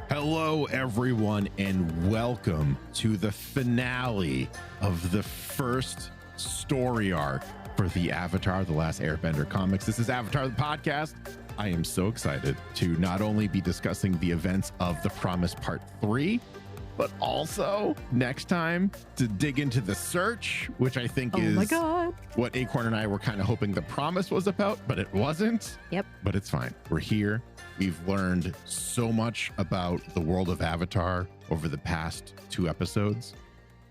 Hello, everyone, and welcome to the finale of the first story arc for the Avatar: The Last Airbender comics. This is Avatar the Podcast. I am so excited to not only be discussing the events of The Promise Part 3, but also next time to dig into The Search, which I think is what Acorn and I were kind of hoping The Promise was about, but it wasn't. Yep. But it's fine. We're here. We've learned so much about the world of Avatar over the past 2 episodes,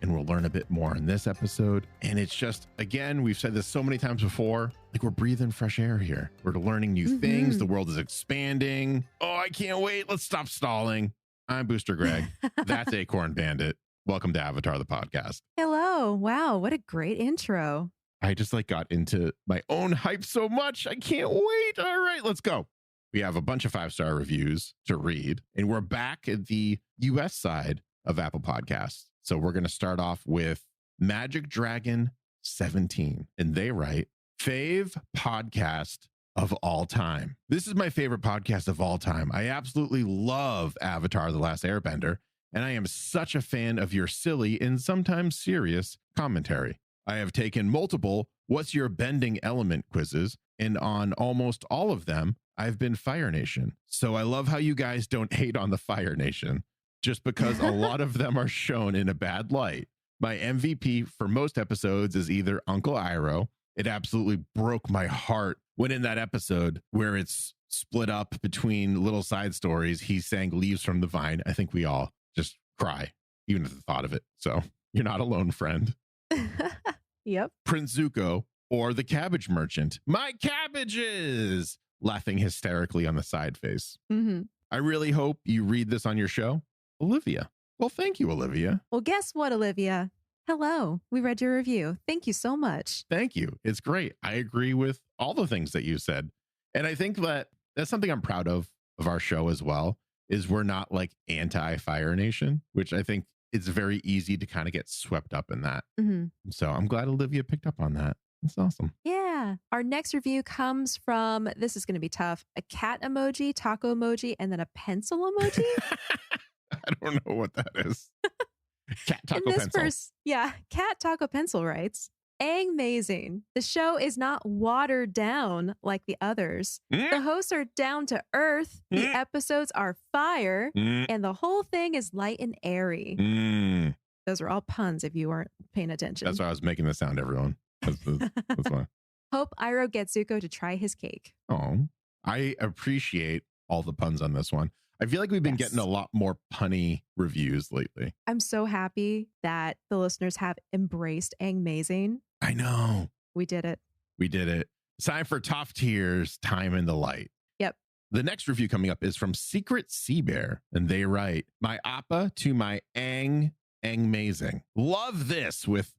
and we'll learn a bit more in this episode. And it's just, again, we've said this so many times before, like we're breathing fresh air here. We're learning new things. The world is expanding. Oh, I can't wait. Let's stop stalling. I'm Booster Greg. That's Acorn Bandit. Welcome to Avatar the Podcast. Hello. Wow, what a great intro. I just got into my own hype so much. I can't wait. All right, let's go. We have a bunch of 5-star reviews to read, and we're back at the US side of Apple Podcasts. So we're going to start off with Magic Dragon 17, and they write, fave podcast of all time. This is my favorite podcast of all time. I absolutely love Avatar: The Last Airbender, and I am such a fan of your silly and sometimes serious commentary. I have taken multiple What's Your Bending Element quizzes, and on almost all of them, I've been Fire Nation. So I love how you guys don't hate on the Fire Nation, just because a lot of them are shown in a bad light. My MVP for most episodes is either Uncle Iroh. It absolutely broke my heart when in that episode where it's split up between little side stories, he sang Leaves from the Vine. I think we all just cry, even at the thought of it. So you're not alone, friend. Yep. Prince Zuko or the Cabbage Merchant. My cabbages! Laughing hysterically on the side face. I really hope you read this on your show. Olivia. Well, thank you, Olivia. Well, guess what, Olivia? Hello. We read your review. Thank you so much. Thank you. It's great. I agree with all the things that you said. And I think that that's something I'm proud of our show as well, is we're not like anti-Fire Nation, which I think it's very easy to kind of get swept up in that. So I'm glad Olivia picked up on that. That's awesome. Yeah. Our next review comes from, this is going to be tough, a cat emoji, taco emoji, and then a pencil emoji. I don't know what that is. Cat taco pencil. Cat taco pencil writes, Aang amazing. The show is not watered down like the others. The hosts are down to earth. The episodes are fire. And the whole thing is light and airy. Those are all puns if you weren't paying attention. That's why I was making the sound, everyone. That's why. Hope Iroh gets Zuko to try his cake. Oh, I appreciate all the puns on this one. I feel like we've been getting a lot more punny reviews lately. I'm so happy that the listeners have embraced Aang amazing. I know. We did it. We did it. It's time for Top Tiers, Time in the Light. Yep. The next review coming up is from Secret Sea Bear, and they write, my Appa to my Aang amazing. Love this with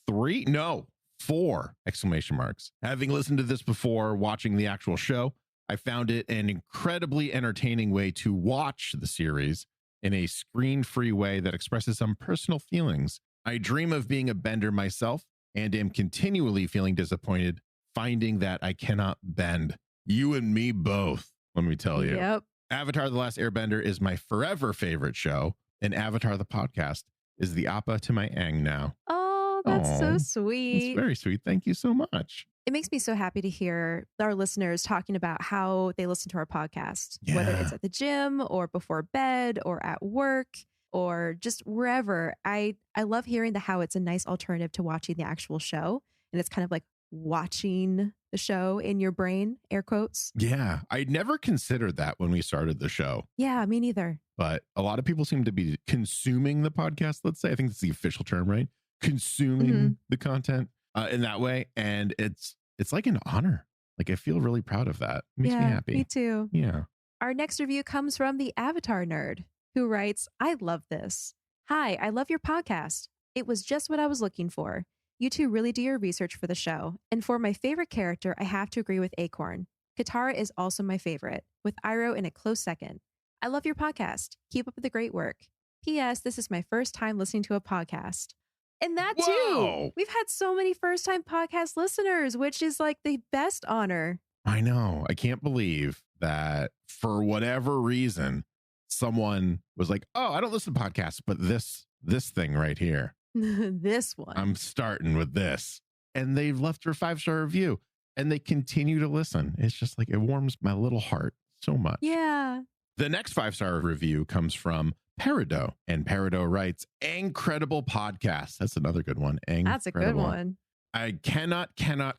4 exclamation marks. Having listened to this before watching the actual show, I found it an incredibly entertaining way to watch the series in a screen-free way that expresses some personal feelings. I dream of being a bender myself and am continually feeling disappointed finding that I cannot bend. You and me both, let me tell you. Yep. Avatar: The Last Airbender is my forever favorite show, and Avatar the Podcast is the Appa to my Aang now. Oh, that's so sweet. It's very sweet. Thank you so much. It makes me so happy to hear our listeners talking about how they listen to our podcast, whether it's at the gym or before bed or at work or just wherever. I love hearing how it's a nice alternative to watching the actual show. And it's kind of like watching the show in your brain, air quotes. Yeah, I'd never considered that when we started the show. Yeah, me neither. But a lot of people seem to be consuming the podcast, let's say. I think that's the official term, right? Consuming the content in that way. And it's like an honor. Like, I feel really proud of that. It makes me happy. Me too. Yeah. Our next review comes from the Avatar Nerd, who writes, I love this. Hi, I love your podcast. It was just what I was looking for. You two really do your research for the show. And for my favorite character, I have to agree with Acorn. Katara is also my favorite, with Iroh in a close second. I love your podcast. Keep up the great work. P.S. This is my first time listening to a podcast. And that too. We've had so many first-time podcast listeners, which is like the best honor. I know. I can't believe that for whatever reason, someone was like, oh, I don't listen to podcasts, but this thing right here, This one. I'm starting with this. And they've left her 5-star review and they continue to listen. It's just like, it warms my little heart so much. Yeah. The next 5-star review comes from Peridot, and Peridot writes, Incredible podcast. That's another good one. That's a good one. I cannot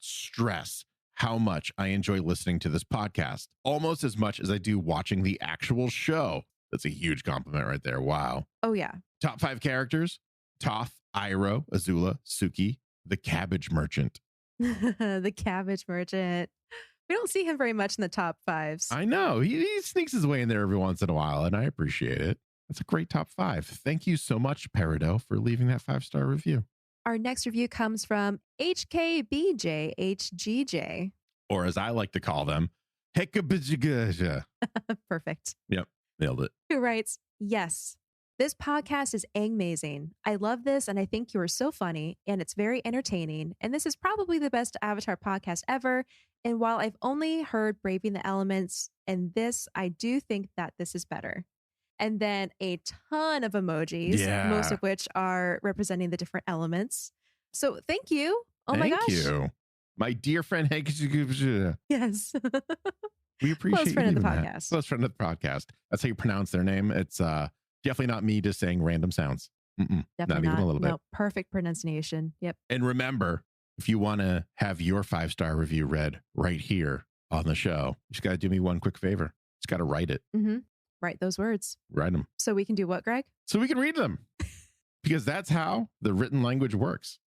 stress how much I enjoy listening to this podcast, almost as much as I do watching the actual show. That's a huge compliment right there. Wow. Oh, yeah. Top 5 characters: Toph, Iroh, Azula, Suki, the Cabbage Merchant. The Cabbage Merchant. We don't see him very much in the top 5s. I know. He sneaks his way in there every once in a while, and I appreciate it. That's a great top 5. Thank you so much, Peridot, for leaving that 5-star review. Our next review comes from HKBJHGJ. Or as I like to call them, Hekabijigaja. Perfect. Yep, nailed it. Who writes, yes, this podcast is amazing. I love this and I think you are so funny and it's very entertaining. And this is probably the best Avatar podcast ever. And while I've only heard Braving the Elements and this, I do think that this is better. And then a ton of emojis, most of which are representing the different elements. So thank you. Oh my gosh. Thank you. My dear friend Hank. Yes. We appreciate Close friend of the that. podcast. Close friend of the podcast. That's how you pronounce their name. It's definitely not me just saying random sounds. Definitely not even a little bit. No, perfect pronunciation. Yep. And remember, if you want to have your 5-star review read right here on the show, you just got to do me one quick favor. Just got to write it. Mm-hmm. Write those words. Write them. So we can do what, Greg? So we can read them. Because that's how the written language works.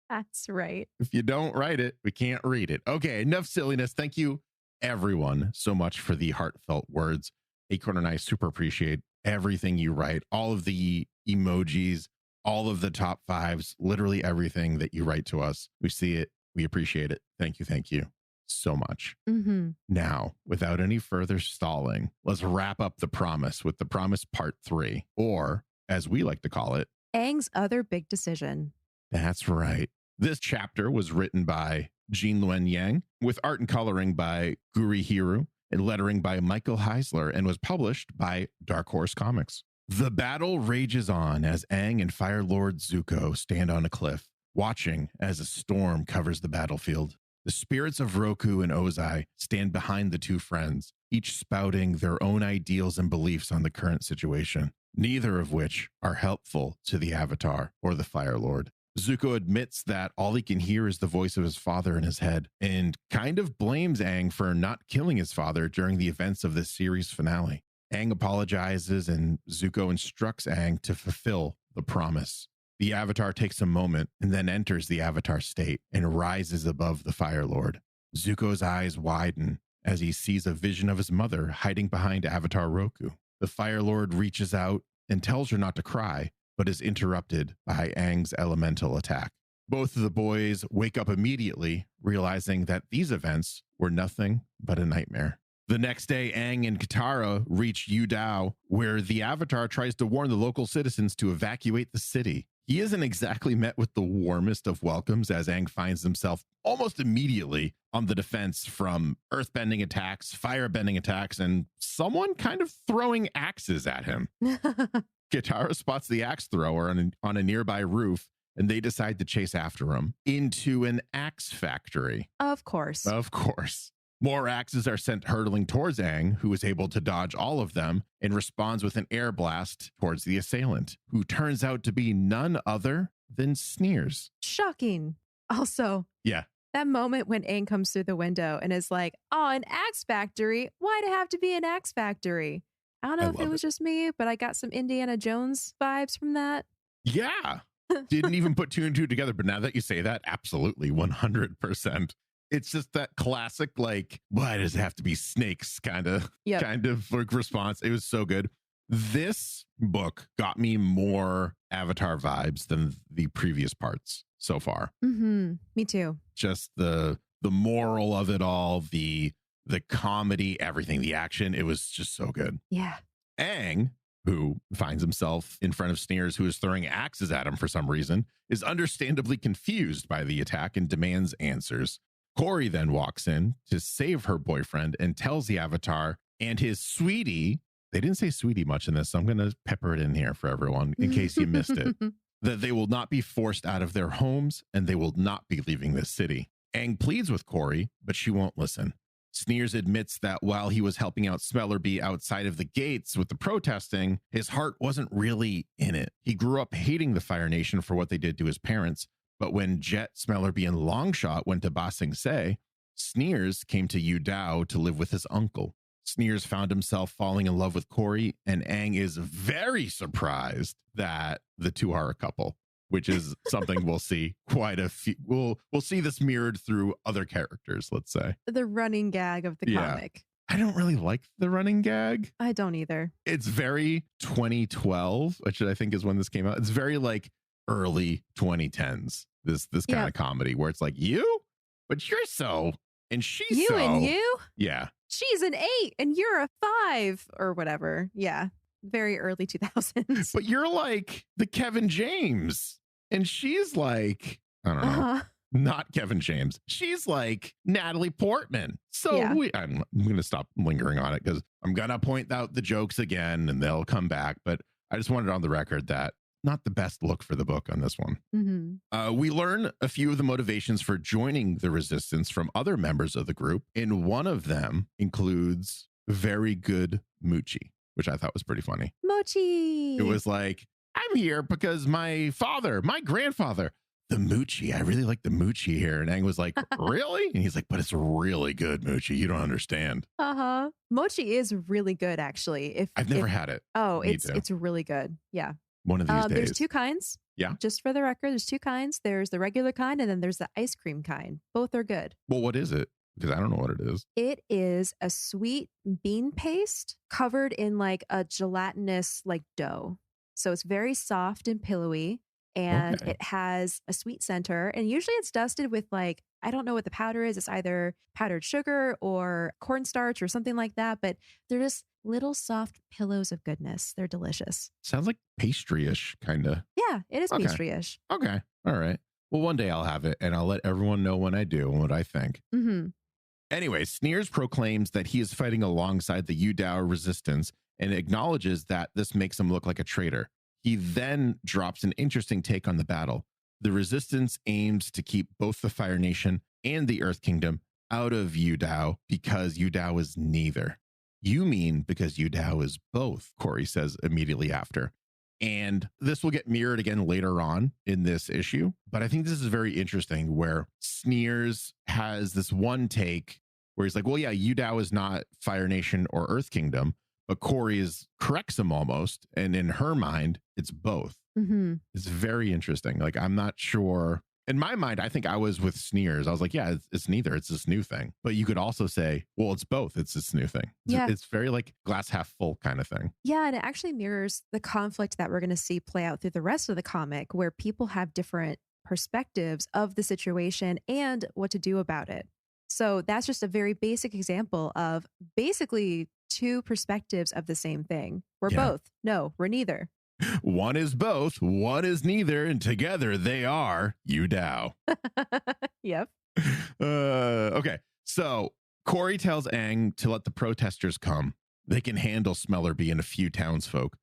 That's right. If you don't write it, we can't read it. Okay, enough silliness. Thank you, everyone, so much for the heartfelt words. Acorn and I super appreciate everything you write, all of the emojis, all of the top 5s, literally everything that you write to us. We see it. We appreciate it. Thank you so much. Mm-hmm. Now, without any further stalling, let's wrap up The Promise with The Promise Part 3, or as we like to call it, Aang's other big decision. That's right. This chapter was written by Jean Luen Yang, with art and coloring by Guri Hiru and lettering by Michael Heisler, and was published by Dark Horse Comics. The battle rages on as Aang and Fire Lord Zuko stand on a cliff, watching as a storm covers the battlefield. The spirits of Roku and Ozai stand behind the two friends, each spouting their own ideals and beliefs on the current situation, neither of which are helpful to the Avatar or the Fire Lord. Zuko admits that all he can hear is the voice of his father in his head, and kind of blames Aang for not killing his father during the events of this series finale. Aang apologizes, and Zuko instructs Aang to fulfill the promise. The Avatar takes a moment and then enters the Avatar state and rises above the Fire Lord. Zuko's eyes widen as he sees a vision of his mother hiding behind Avatar Roku. The Fire Lord reaches out and tells her not to cry, but is interrupted by Aang's elemental attack. Both of the boys wake up immediately, realizing that these events were nothing but a nightmare. The next day, Aang and Katara reach Yudao, where the Avatar tries to warn the local citizens to evacuate the city. He isn't exactly met with the warmest of welcomes, as Aang finds himself almost immediately on the defense from earthbending attacks, firebending attacks, and someone kind of throwing axes at him. Katara spots the axe thrower on a nearby roof, and they decide to chase after him into an axe factory. Of course. Of course. More axes are sent hurtling towards Aang, who is able to dodge all of them and responds with an air blast towards the assailant, who turns out to be none other than Sneers. Shocking. Also, yeah, that moment when Aang comes through the window and is like, oh, an axe factory? Why'd it have to be an axe factory? I don't know if it was just me, but I got some Indiana Jones vibes from that. Yeah. Didn't even put 2 and 2 together, but now that you say that, absolutely, 100%. It's just that classic, like, why does it have to be snakes kind of response. It was so good. This book got me more Avatar vibes than the previous parts so far. Mm-hmm. Me too. Just the moral of it all, the comedy, everything, the action. It was just so good. Yeah. Aang, who finds himself in front of Sneers, who is throwing axes at him for some reason, is understandably confused by the attack and demands answers. Corey then walks in to save her boyfriend and tells the Avatar and his sweetie They didn't say sweetie much in this, so I'm going to pepper it in here for everyone in case you missed it. That they will not be forced out of their homes and they will not be leaving this city. Aang pleads with Corey, but she won't listen. Sneers admits that while he was helping out Smellerby outside of the gates with the protesting, his heart wasn't really in it. He grew up hating the Fire Nation for what they did to his parents, but when Jet, Smellerby, and Longshot went to Ba Sing Se, Sneers came to Yu Dao to live with his uncle. Sneers found himself falling in love with Corey, and Aang is very surprised that the two are a couple, which is something we'll see quite a few. We'll see this mirrored through other characters, let's say. The running gag of the comic. I don't really like the running gag. I don't either. It's very 2012, which I think is when this came out. It's very like early 2010s, this kind of comedy where it's like, you? But you're so, and she's you so. And you? Yeah. She's an 8 and you're a 5 or whatever. Yeah. Very early 2000s. But you're like the Kevin James. And she's like, I don't know, not Kevin James. She's like Natalie Portman. So I'm going to stop lingering on it because I'm going to point out the jokes again and they'll come back. But I just wanted on the record that not the best look for the book on this one. Mm-hmm. We learn a few of the motivations for joining the resistance from other members of the group. And one of them includes very good Moochie, which I thought was pretty funny. Mochi. It was like, I'm here because my grandfather, the Moochie. I really like the Moochie here. And Aang was like, really? And he's like, but it's really good Moochie. You don't understand. Mochi is really good, actually. I've never had it. Oh, it's really good. Yeah. One of these days. There's 2 kinds. Yeah. Just for the record, there's 2 kinds. There's the regular kind and then there's the ice cream kind. Both are good. Well, what is it? Because I don't know what it is. It is a sweet bean paste covered in like a gelatinous like dough. So it's very soft and pillowy and it has a sweet center. And usually it's dusted with like, I don't know what the powder is. It's either powdered sugar or cornstarch or something like that. But they're just little soft pillows of goodness. They're delicious. Sounds like pastry-ish, kind of. Yeah, it is pastry-ish. Okay. All right. Well, one day I'll have it and I'll let everyone know when I do and what I think. Mm-hmm. Anyway, Sneers proclaims that he is fighting alongside the Yu Dao resistance and acknowledges that this makes him look like a traitor. He then drops an interesting take on the battle. The resistance aims to keep both the Fire Nation and the Earth Kingdom out of Yu Dao because Yu Dao is neither. You mean because Yu Dao is both, Corey says immediately after. And this will get mirrored again later on in this issue. But I think this is very interesting where Sneers has this one take where he's like, well, yeah, Yu Dao is not Fire Nation or Earth Kingdom, but Corey corrects him almost. And in her mind, it's both. Mm-hmm. It's very interesting. Like, I'm not sure. In my mind, I think I was with Sneers. I was like, yeah, it's neither. It's this new thing. But you could also say, well, it's both. It's this new thing. It's very like glass half full kind of thing. Yeah. And it actually mirrors the conflict that we're going to see play out through the rest of the comic where people have different perspectives of the situation and what to do about it. So that's just a very basic example of basically 2 perspectives of the same thing. We're both. No, we're neither. One is both, one is neither, and together they are Yu Dao. Yep. Okay, so Corey tells Aang to let the protesters come. They can handle Smellerby and a few townsfolk.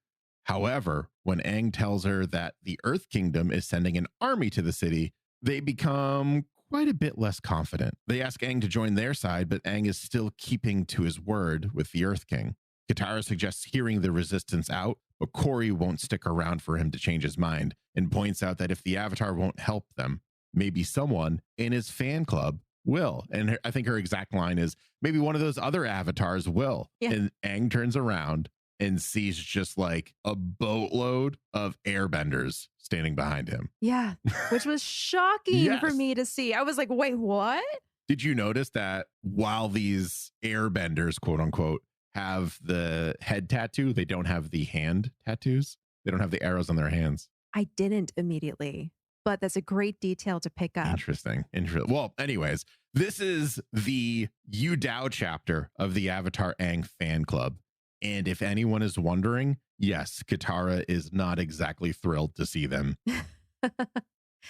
However, when Aang tells her that the Earth Kingdom is sending an army to the city, they become quite a bit less confident. They ask Aang to join their side, but Aang is still keeping to his word with the Earth King. Katara suggests hearing the resistance out, but Corey won't stick around for him to change his mind and points out that if the Avatar won't help them, maybe someone in his fan club will. And I think her exact line is, maybe one of those other avatars will. Yeah. And Aang turns around and sees just like a boatload of airbenders standing behind him. Yeah, which was shocking for me to see. I was like, wait, what? Did you notice that while these airbenders, quote unquote, have the head tattoo, they don't have the hand tattoos? They don't have the arrows on their hands. I didn't immediately, but that's a great detail to pick up. Interesting. Well, anyways, this is the Yu Dao chapter of the Avatar Aang fan club. And if anyone is wondering, yes, Katara is not exactly thrilled to see them.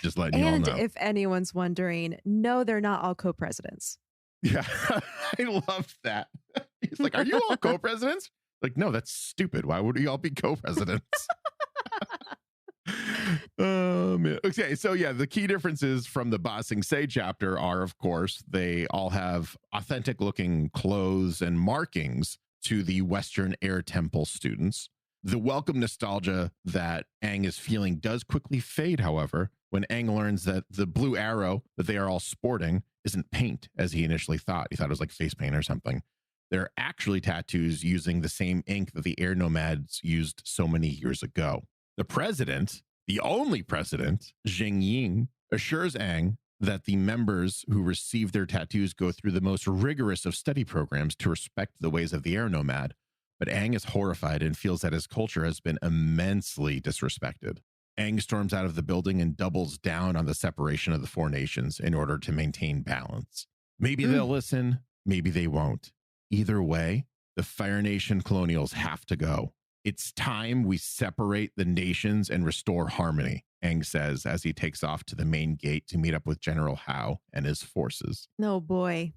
Just letting you all know. And if anyone's wondering, no, they're not all co-presidents. Yeah, I love that. He's like, are you all co-presidents? Like, no, that's stupid. Why would we all be co-presidents? Oh man. Okay, so yeah, the key differences from the Ba Sing Se chapter are, of course, they all have authentic looking clothes and markings to the Western Air Temple students. The welcome nostalgia that Aang is feeling does quickly fade, however, when Aang learns that the blue arrow that they are all sporting isn't paint as he initially thought. He thought it was like face paint or something. They're actually tattoos using the same ink that the air nomads used so many years ago. The president, the only president, Jing Ying, assures Aang that the members who receive their tattoos go through the most rigorous of study programs to respect the ways of the air nomad. But Aang is horrified and feels that his culture has been immensely disrespected. Aang storms out of the building and doubles down on the separation of the four nations in order to maintain balance. Maybe they'll listen, maybe they won't. Either way, the Fire Nation colonials have to go. It's time we separate the nations and restore harmony, Aang says as he takes off to the main gate to meet up with General Hao and his forces. Oh boy.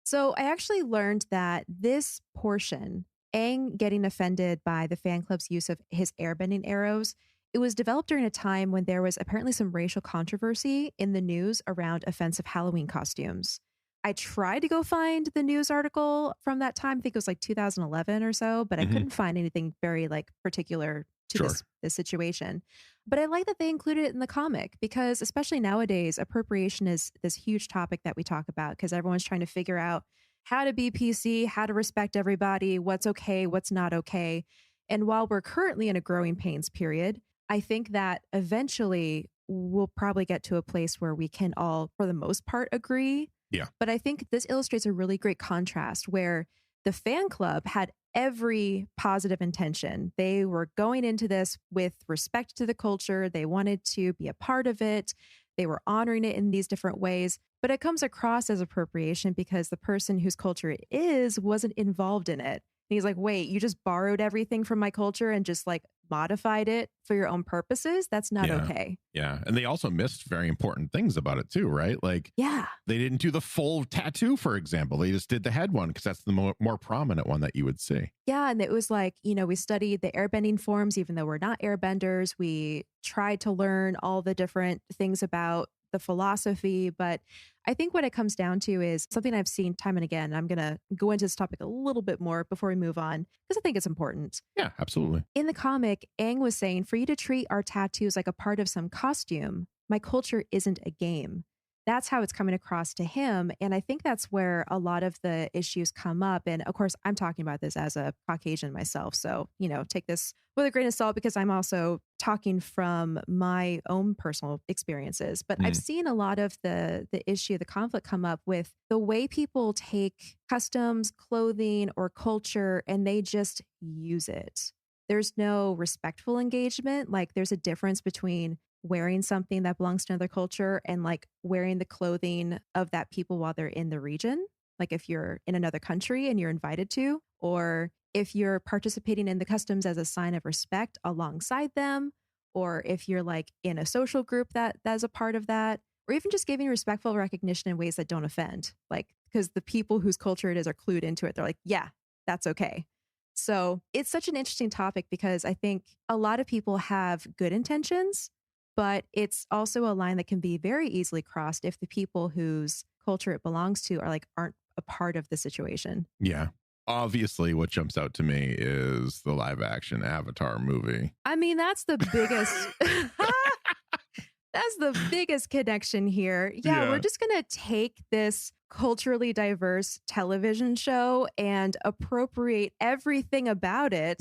So I actually learned that this portion, Aang getting offended by the fan club's use of his airbending arrows, it was developed during a time when there was apparently some racial controversy in the news around offensive Halloween costumes. I tried to go find the news article from that time. I think it was like 2011 or so, but I couldn't find anything very like particular to this situation. But I like that they included it in the comic because especially nowadays, appropriation is this huge topic that we talk about because everyone's trying to figure out how to be PC, how to respect everybody, what's okay, what's not okay. And while we're currently in a growing pains period, I think that eventually we'll probably get to a place where we can all, for the most part, agree. Yeah. But I think this illustrates a really great contrast where the fan club had every positive intention. They were going into this with respect to the culture. They wanted to be a part of it. They were honoring it in these different ways. But it comes across as appropriation because the person whose culture it is wasn't involved in it. And he's like, wait, you just borrowed everything from my culture and just like modified it for your own purposes? That's not okay. Yeah. And they also missed very important things about it too, right? Like, they didn't do the full tattoo, for example. They just did the head one because that's the more prominent one that you would see. Yeah. And it was like, you know, we studied the airbending forms, even though we're not airbenders. We tried to learn all the different things about the philosophy. But I think what it comes down to is something I've seen time and again. I'm going to go into this topic a little bit more before we move on, because I think it's important. Yeah, absolutely. In the comic, Aang was saying, for you to treat our tattoos like a part of some costume, my culture isn't a game. That's how it's coming across to him. And I think that's where a lot of the issues come up. And of course, I'm talking about this as a Caucasian myself. So, you know, take this with a grain of salt because I'm also talking from my own personal experiences. But I've seen a lot of the issue, the conflict come up with the way people take customs, clothing, or culture, and they just use it. There's no respectful engagement. Like there's a difference between wearing something that belongs to another culture and like wearing the clothing of that people while they're in the region. Like if you're in another country and you're invited to, or if you're participating in the customs as a sign of respect alongside them, or if you're like in a social group that's a part of that, or even just giving respectful recognition in ways that don't offend, like because the people whose culture it is are clued into it. They're like, yeah, that's okay. So it's such an interesting topic because I think a lot of people have good intentions, but it's also a line that can be very easily crossed if the people whose culture it belongs to aren't a part of the situation. Yeah. Obviously, what jumps out to me is the live action Avatar movie. I mean, that's the biggest that's the biggest connection here. Yeah, we're just going to take this culturally diverse television show and appropriate everything about it.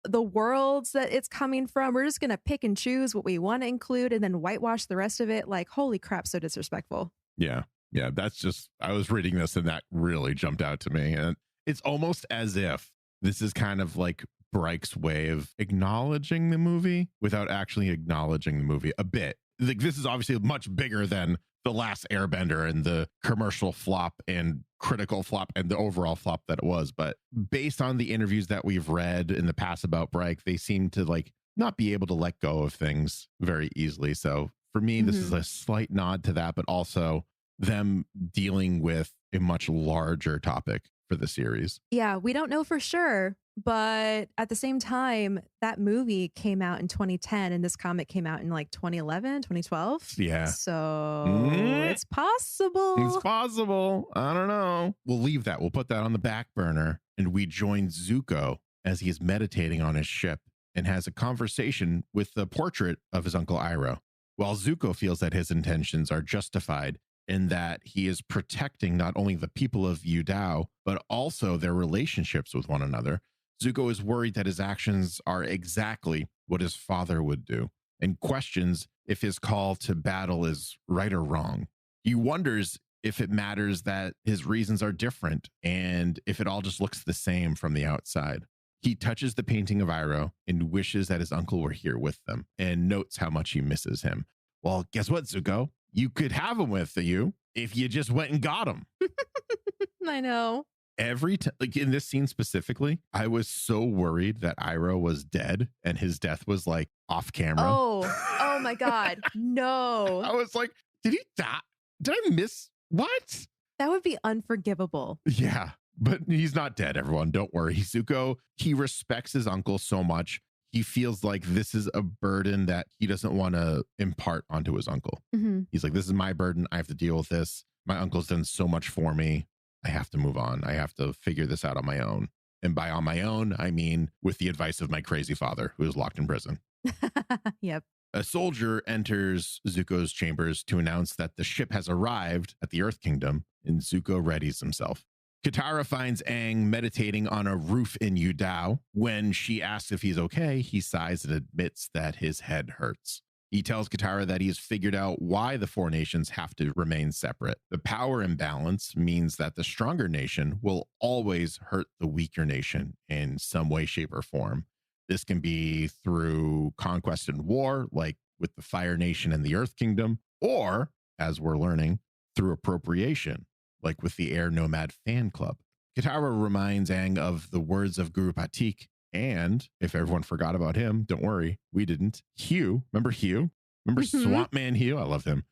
The worlds that it's coming from, we're just going to pick and choose what we want to include and then whitewash the rest of it. Like, holy crap, so disrespectful. Yeah. Yeah. That's just, I was reading this and that really jumped out to me. And it's almost as if this is kind of like Bryke's way of acknowledging the movie without actually acknowledging the movie a bit. Like, this is obviously much bigger than The Last Airbender and the commercial flop and critical flop and the overall flop that it was. But based on the interviews that we've read in the past about Bryke, they seem to like not be able to let go of things very easily. So for me, this is a slight nod to that, but also them dealing with a much larger topic for the series. Yeah, we don't know for sure, but at the same time, that movie came out in 2010 and this comic came out in like 2011, 2012. Yeah. So it's possible. It's possible. I don't know. We'll leave that. We'll put that on the back burner. And we join Zuko as he is meditating on his ship and has a conversation with the portrait of his uncle Iroh. While Zuko feels that his intentions are justified in that he is protecting not only the people of Yudao, but also their relationships with one another, Zuko is worried that his actions are exactly what his father would do and questions if his call to battle is right or wrong. He wonders if it matters that his reasons are different and if it all just looks the same from the outside. He touches the painting of Iroh and wishes that his uncle were here with them and notes how much he misses him. Well, guess what, Zuko? You could have him with you if you just went and got him. I know. Every time, like in this scene specifically, I was so worried that Iroh was dead and his death was like off camera. Oh my God. No. I was like, did he die? Did I miss what? That would be unforgivable. Yeah, but he's not dead, everyone. Don't worry. Zuko, he respects his uncle so much. He feels like this is a burden that he doesn't want to impart onto his uncle. Mm-hmm. He's like, this is my burden. I have to deal with this. My uncle's done so much for me. I have to move on. I have to figure this out on my own. And by on my own, I mean with the advice of my crazy father who is locked in prison. Yep. A soldier enters Zuko's chambers to announce that the ship has arrived at the Earth Kingdom, and Zuko readies himself. Katara finds Aang meditating on a roof in Yudao. When she asks if he's okay, he sighs and admits that his head hurts. He tells Katara that he has figured out why the four nations have to remain separate. The power imbalance means that the stronger nation will always hurt the weaker nation in some way, shape, or form. This can be through conquest and war, like with the Fire Nation and the Earth Kingdom, or, as we're learning, through appropriation, like with the Air Nomad fan club. Katara reminds Aang of the words of Guru Patik, and if everyone forgot about him, don't worry, we didn't. Hugh, remember Hugh? Remember Swamp Man Hugh? I love him.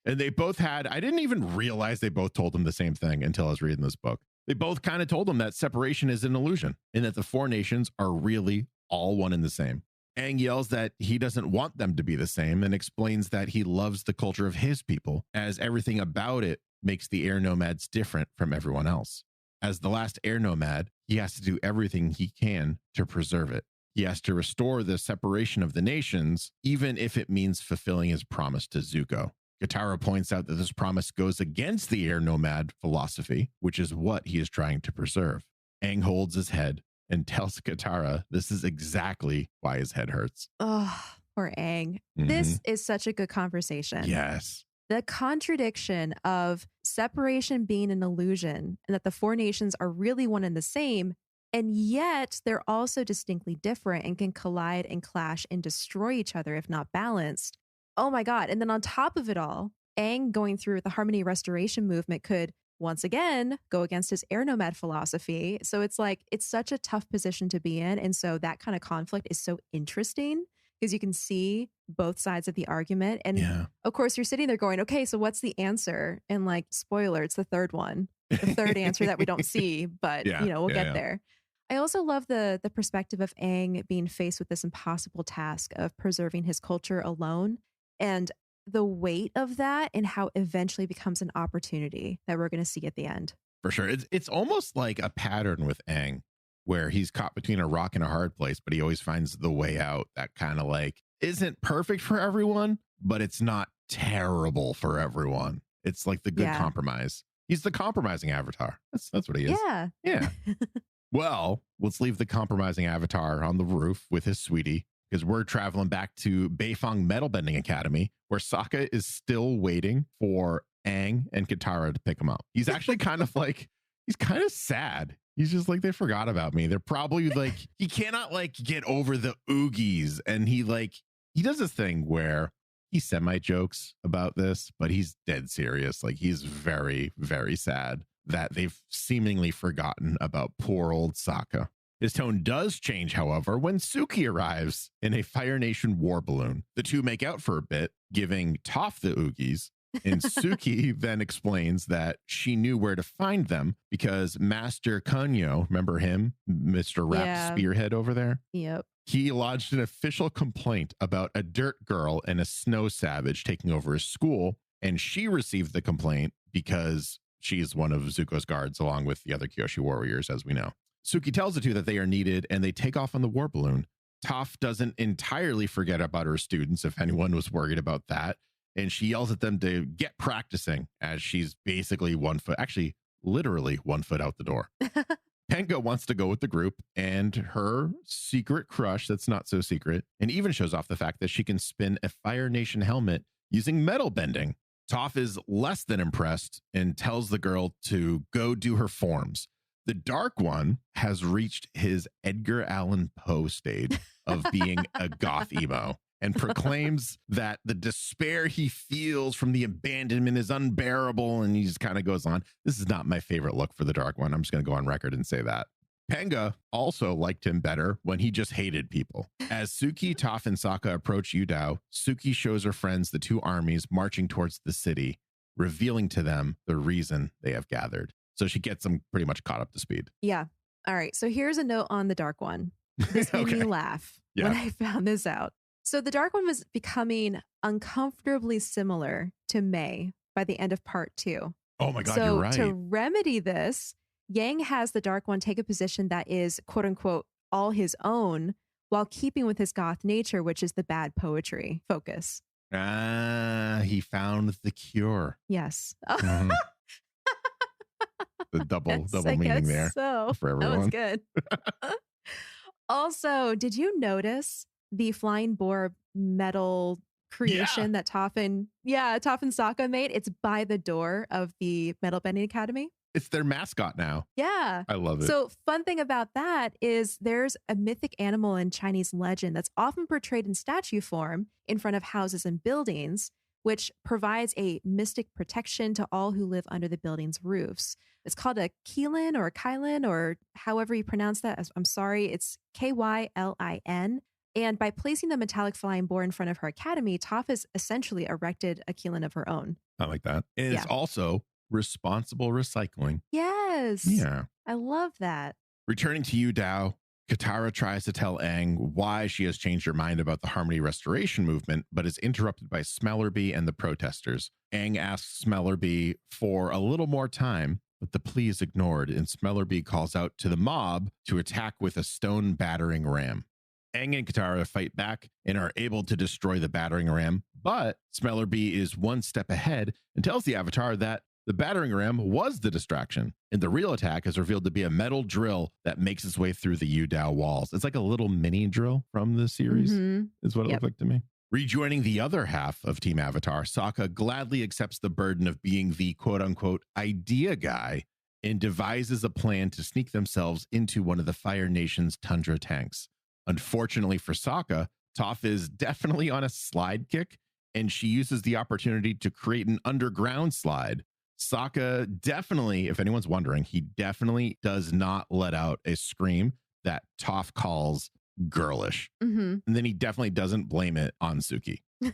And they both had, I didn't even realize they both told him the same thing until I was reading this book. They both kind of told him that separation is an illusion and that the four nations are really all one and the same. Aang yells that he doesn't want them to be the same and explains that he loves the culture of his people, as everything about it makes the air nomads different from everyone else. As the last air nomad, he has to do everything he can to preserve it. He has to restore the separation of the nations, even if it means fulfilling his promise to Zuko. Katara points out that this promise goes against the air nomad philosophy, which is what he is trying to preserve. Aang holds his head and tells Katara this is exactly why his head hurts. Oh, poor Aang. This is such a good conversation. Yes. The contradiction of separation being an illusion and that the four nations are really one and the same, and yet they're also distinctly different and can collide and clash and destroy each other if not balanced. Oh my God. And then on top of it all, Aang going through the Harmony Restoration movement could once again go against his air nomad philosophy. So it's like, it's such a tough position to be in. And so that kind of conflict is so interesting because you can see both sides of the argument. And of course, you're sitting there going, okay, so what's the answer? And like, spoiler, it's the third one, the third answer that we don't see, but we'll get there. I also love the perspective of Aang being faced with this impossible task of preserving his culture alone and the weight of that and how eventually becomes an opportunity that we're going to see at the end. For sure. It's almost like a pattern with Aang where he's caught between a rock and a hard place, but he always finds the way out that kind of like isn't perfect for everyone, but it's not terrible for everyone. It's like the good compromise. He's the compromising avatar. That's what he is. Yeah. Well, let's leave the compromising avatar on the roof with his sweetie, because we're traveling back to Beifong Metal Bending Academy, where Sokka is still waiting for Aang and Katara to pick him up. He's actually kind of like, he's kind of sad. He's just like, they forgot about me. They're probably like, he cannot like get over the oogies. And he does this thing where he semi-jokes about this, but he's dead serious. Like he's very, very sad that they've seemingly forgotten about poor old Sokka. His tone does change, however, when Suki arrives in a Fire Nation war balloon. The two make out for a bit, giving Toph the oogies, And Suki then explains that she knew where to find them because Master Kunyo, remember him, Mr. Rap Spearhead over there? Yep. He lodged an official complaint about a dirt girl and a snow savage taking over his school. And she received the complaint because she's one of Zuko's guards, along with the other Kyoshi warriors, as we know. Suki tells the two that they are needed and they take off on the war balloon. Toph doesn't entirely forget about her students, if anyone was worried about that. And she yells at them to get practicing as she's basically 1 foot, actually, literally 1 foot out the door. Penga wants to go with the group and her secret crush that's not so secret, and even shows off the fact that she can spin a Fire Nation helmet using metal bending. Toph is less than impressed and tells the girl to go do her forms. The Dark One has reached his Edgar Allan Poe stage of being a goth emo and proclaims that the despair he feels from the abandonment is unbearable. And he just kind of goes on. This is not my favorite look for the Dark One. I'm just going to go on record and say that. Penga also liked him better when he just hated people. As Suki, Toph, and Sokka approach Yudao, Suki shows her friends the two armies marching towards the city, revealing to them the reason they have gathered. So she gets them pretty much caught up to speed. Yeah. All right. So here's a note on the Dark One. This made me laugh when I found this out. So the Dark One was becoming uncomfortably similar to May by the end of part 2. Oh my God, you're right. To remedy this, Yang has the Dark One take a position that is, quote unquote, all his own, while keeping with his goth nature, which is the bad poetry focus. He found the cure. Yes. Mm-hmm. The double meaning there for everyone. That was good. Also, did you notice the flying boar metal creation that Toph and Sokka made? It's by the door of the Metal Bending Academy. It's their mascot now. Yeah. I love it. So fun thing about that is there's a mythic animal in Chinese legend that's often portrayed in statue form in front of houses and buildings, which provides a mystic protection to all who live under the building's roofs. It's called a Keylin or a Kylin, or however you pronounce that. I'm sorry. It's Kylin. And by placing the metallic flying boar in front of her academy, Toph has essentially erected a Keylin of her own. I like that. And it's also responsible recycling. Yes. Yeah. I love that. Returning to Yudao, Katara tries to tell Aang why she has changed her mind about the Harmony Restoration movement, but is interrupted by Smellerbee and the protesters. Aang asks Smellerbee for a little more time, but the plea is ignored, and Smellerbee calls out to the mob to attack with a stone battering ram. Aang and Katara fight back and are able to destroy the battering ram, but Smellerbee is one step ahead and tells the Avatar that the battering ram was the distraction, and the real attack is revealed to be a metal drill that makes its way through the Yudao walls. It's like a little mini drill from the series, is what it looked like to me. Rejoining the other half of Team Avatar, Sokka gladly accepts the burden of being the quote-unquote idea guy and devises a plan to sneak themselves into one of the Fire Nation's tundra tanks. Unfortunately for Sokka, Toph is definitely on a slide kick, and she uses the opportunity to create an underground slide. Sokka definitely, if anyone's wondering, he definitely does not let out a scream that Toph calls girlish. And then he definitely doesn't blame it on Suki, if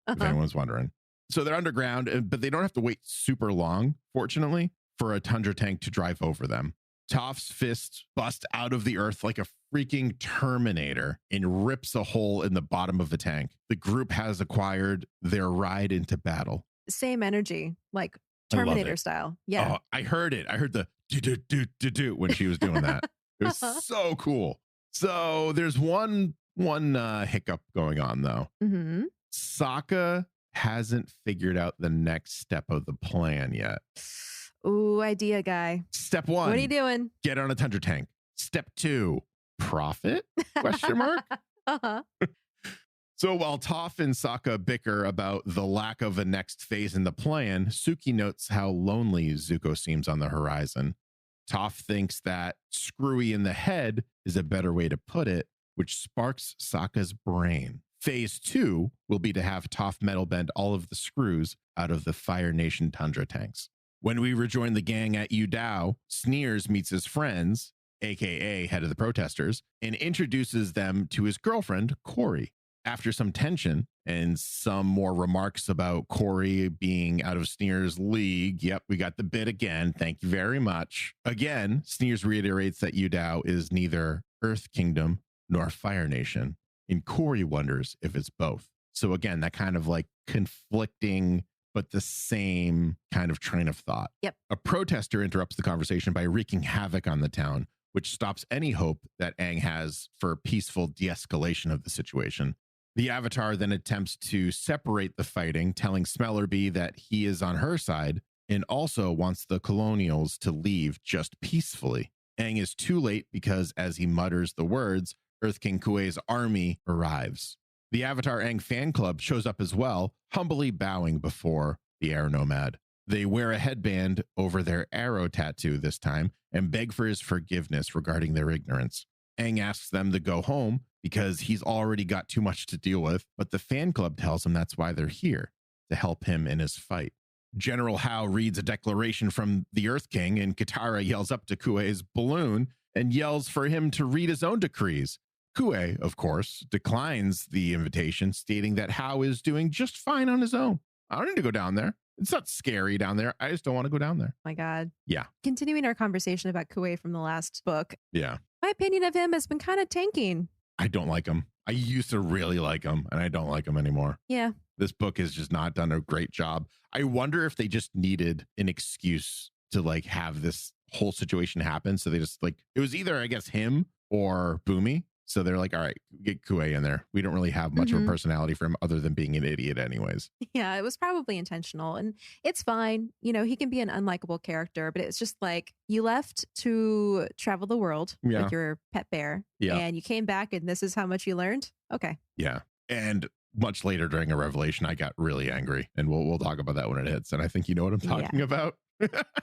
anyone's wondering. So they're underground, but they don't have to wait super long, fortunately, for a tundra tank to drive over them. Toph's fists bust out of the earth like a freaking Terminator and rips a hole in the bottom of the tank. The group has acquired their ride into battle. Same energy, like Terminator style. Yeah. Oh, I heard it. I heard the do when she was doing that. It was so cool. So there's one hiccup going on though. Sokka hasn't figured out the next step of the plan yet. Ooh, idea guy. Step 1. What are you doing? Get on a tundra tank. Step 2. Profit? Question mark. So while Toph and Sokka bicker about the lack of a next phase in the plan, Suki notes how lonely Zuko seems on the horizon. Toph thinks that screwy in the head is a better way to put it, which sparks Sokka's brain. Phase 2 will be to have Toph metal bend all of the screws out of the Fire Nation tundra tanks. When we rejoin the gang at Yudao, Sneers meets his friends, aka head of the protesters, and introduces them to his girlfriend, Corey. After some tension and some more remarks about Corey being out of Sneer's league, yep, we got the bit again. Thank you very much. Again, Sneers reiterates that Yudao is neither Earth Kingdom nor Fire Nation, and Corey wonders if it's both. So again, that kind of like conflicting but the same kind of train of thought. Yep. A protester interrupts the conversation by wreaking havoc on the town, which stops any hope that Aang has for peaceful de-escalation of the situation. The Avatar then attempts to separate the fighting, telling Smellerbee that he is on her side and also wants the colonials to leave just peacefully. Aang is too late because as he mutters the words, Earth King Kuei's army arrives. The Avatar Aang fan club shows up as well, humbly bowing before the air nomad. They wear a headband over their arrow tattoo this time and beg for his forgiveness regarding their ignorance. Aang asks them to go home because he's already got too much to deal with, but the fan club tells him that's why they're here, to help him in his fight. General Hao reads a declaration from the Earth King, and Katara yells up to Kuei's balloon and yells for him to read his own decrees. Kuei, of course, declines the invitation, stating that Hao is doing just fine on his own. I don't need to go down there. It's not scary down there. I just don't want to go down there. My God. Yeah. Continuing our conversation about Kuei from the last book. Yeah. My opinion of him has been kind of tanking. I don't like him. I used to really like him, and I don't like him anymore. Yeah. This book has just not done a great job. I wonder if they just needed an excuse to like have this whole situation happen. So they just like, it was either, I guess, him or Boomy. So they're like, all right, get Kuei in there. We don't really have much of a personality for him other than being an idiot anyways. Yeah, it was probably intentional and it's fine. You know, he can be an unlikable character, but it's just like you left to travel the world with your pet bear and you came back and this is how much you learned. Okay. Yeah. And much later during a revelation, I got really angry and we'll talk about that when it hits. And I think you know what I'm talking about.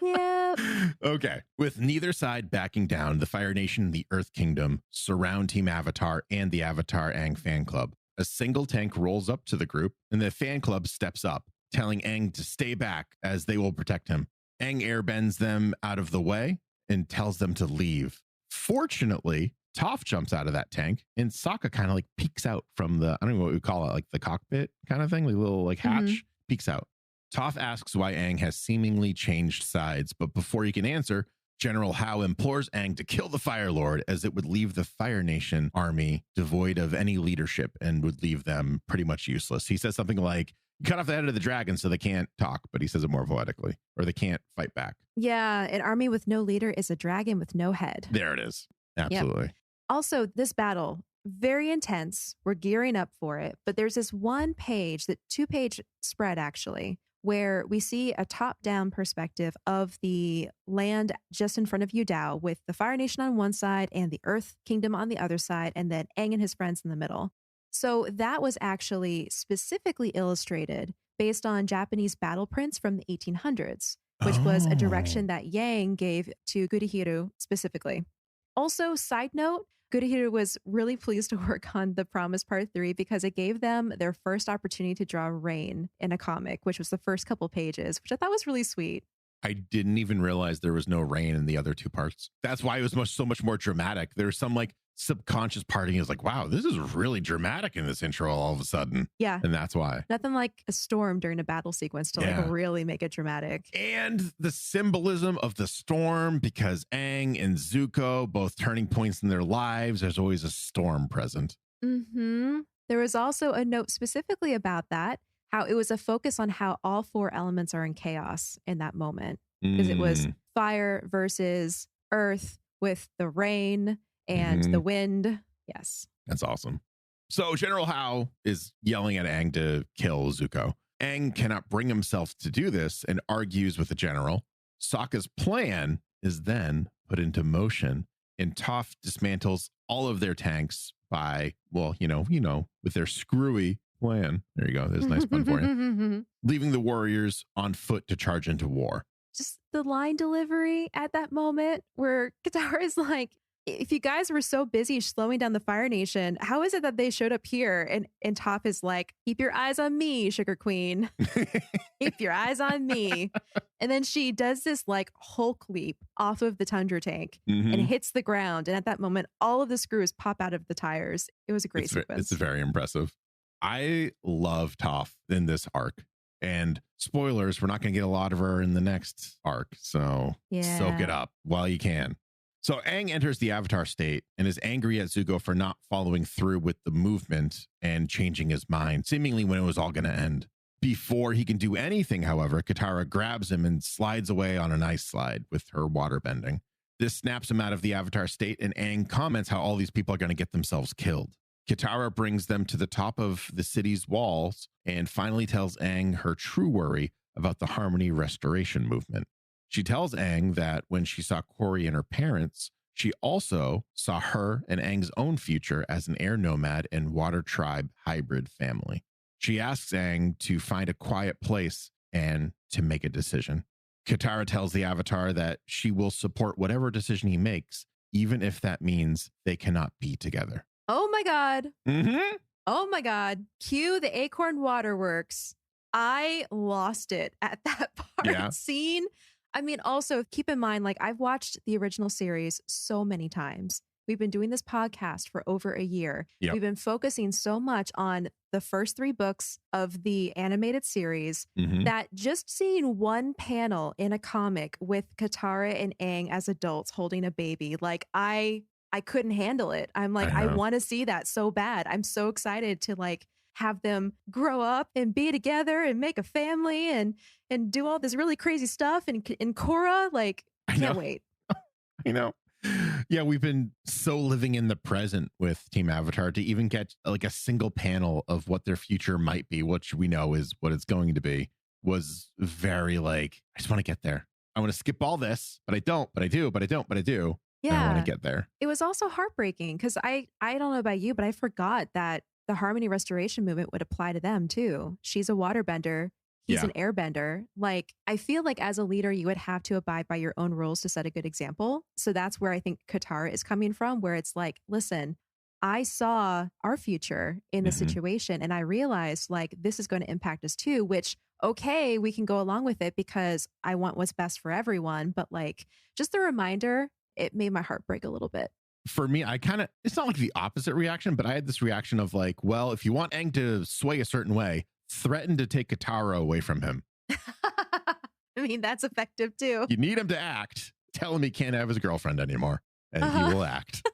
Yeah. Okay. With neither side backing down, the Fire Nation and the Earth Kingdom surround Team Avatar and the Avatar Aang fan club. A single tank rolls up to the group and the fan club steps up, telling Aang to stay back as they will protect him. Aang airbends them out of the way and tells them to leave. Fortunately, Toph jumps out of that tank and Sokka kind of like peeks out from the, I don't know what we call it, like the cockpit kind of thing, like little like hatch, peeks out. Toph asks why Aang has seemingly changed sides, but before he can answer, General Hao implores Aang to kill the Fire Lord as it would leave the Fire Nation army devoid of any leadership and would leave them pretty much useless. He says something like, cut off the head of the dragon so they can't talk, but he says it more poetically, or they can't fight back. Yeah, an army with no leader is a dragon with no head. There it is. Absolutely. Yep. Also, this battle, very intense. We're gearing up for it, but there's this one page, that 2-page spread actually, where we see a top-down perspective of the land just in front of Yudao with the Fire Nation on one side and the Earth Kingdom on the other side, and then Aang and his friends in the middle. So that was actually specifically illustrated based on Japanese battle prints from the 1800s, which was a direction that Yang gave to Gurihiru specifically. Also, side note, Gurihiru was really pleased to work on The Promise Part 3 because it gave them their first opportunity to draw rain in a comic, which was the first couple pages, which I thought was really sweet. I didn't even realize there was no rain in the other two parts. That's why it was so much more dramatic. There's some like subconscious part of me is like, wow, this is really dramatic in this intro all of a sudden. Yeah. And that's why. Nothing like a storm during a battle sequence to like really make it dramatic. And the symbolism of the storm, because Aang and Zuko, both turning points in their lives, there's always a storm present. There was also a note specifically about that, how it was a focus on how all 4 elements are in chaos in that moment. Because it was fire versus earth with the rain and the wind. Yes. That's awesome. So General Hao is yelling at Aang to kill Zuko. Aang cannot bring himself to do this and argues with the general. Sokka's plan is then put into motion and Toph dismantles all of their tanks by, well, you know, with their screwy plan. There you go. There's a nice pun for you. Leaving the warriors on foot to charge into war. Just the line delivery at that moment where Katara is like, if you guys were so busy slowing down the Fire Nation, how is it that they showed up here? And Toph is like, keep your eyes on me, Sugar Queen. Keep your eyes on me. And then she does this like Hulk leap off of the Tundra tank and hits the ground. And at that moment, all of the screws pop out of the tires. It was a great sequence. It's very impressive. I love Toph in this arc. And spoilers, we're not going to get a lot of her in the next arc. So soak it up while you can. So Aang enters the Avatar state and is angry at Zuko for not following through with the movement and changing his mind, seemingly when it was all going to end. Before he can do anything, however, Katara grabs him and slides away on an ice slide with her water bending. This snaps him out of the Avatar state, and Aang comments how all these people are going to get themselves killed. Katara brings them to the top of the city's walls and finally tells Aang her true worry about the Harmony Restoration movement. She tells Aang that when she saw Corey and her parents, she also saw her and Aang's own future as an air nomad and water tribe hybrid family. She asks Aang to find a quiet place and to make a decision. Katara tells the Avatar that she will support whatever decision he makes, even if that means they cannot be together. Oh my God. Mm-hmm. Oh my God. Cue the Acorn Waterworks. I lost it at that part scene. I mean, also keep in mind, like I've watched the original series so many times. We've been doing this podcast for over a year. Yep. We've been focusing so much on the first 3 books of the animated series that just seeing one panel in a comic with Katara and Aang as adults holding a baby, like I couldn't handle it. I'm like, I want to see that so bad. I'm so excited to like have them grow up and be together and make a family and do all this really crazy stuff. And Korra, like, can't wait. I know. Yeah, we've been so living in the present with Team Avatar to even get like a single panel of what their future might be, which we know is what it's going to be, was very like, I just want to get there. I want to skip all this, but I don't, but I do, but I don't, but I do. Yeah. I want to get there. It was also heartbreaking because I don't know about you, but I forgot that the Harmony Restoration movement would apply to them too. She's a waterbender. He's an airbender. Like, I feel like as a leader, you would have to abide by your own rules to set a good example. So that's where I think Katara is coming from, where it's like, listen, I saw our future in the situation and I realized like this is going to impact us too, which, okay, we can go along with it because I want what's best for everyone. But like, just a reminder, it made my heart break a little bit. For me, it's not like the opposite reaction, but I had this reaction of like, well, if you want Aang to sway a certain way, threaten to take Katara away from him. I mean, that's effective too. You need him to act. Tell him he can't have his girlfriend anymore, and he will act.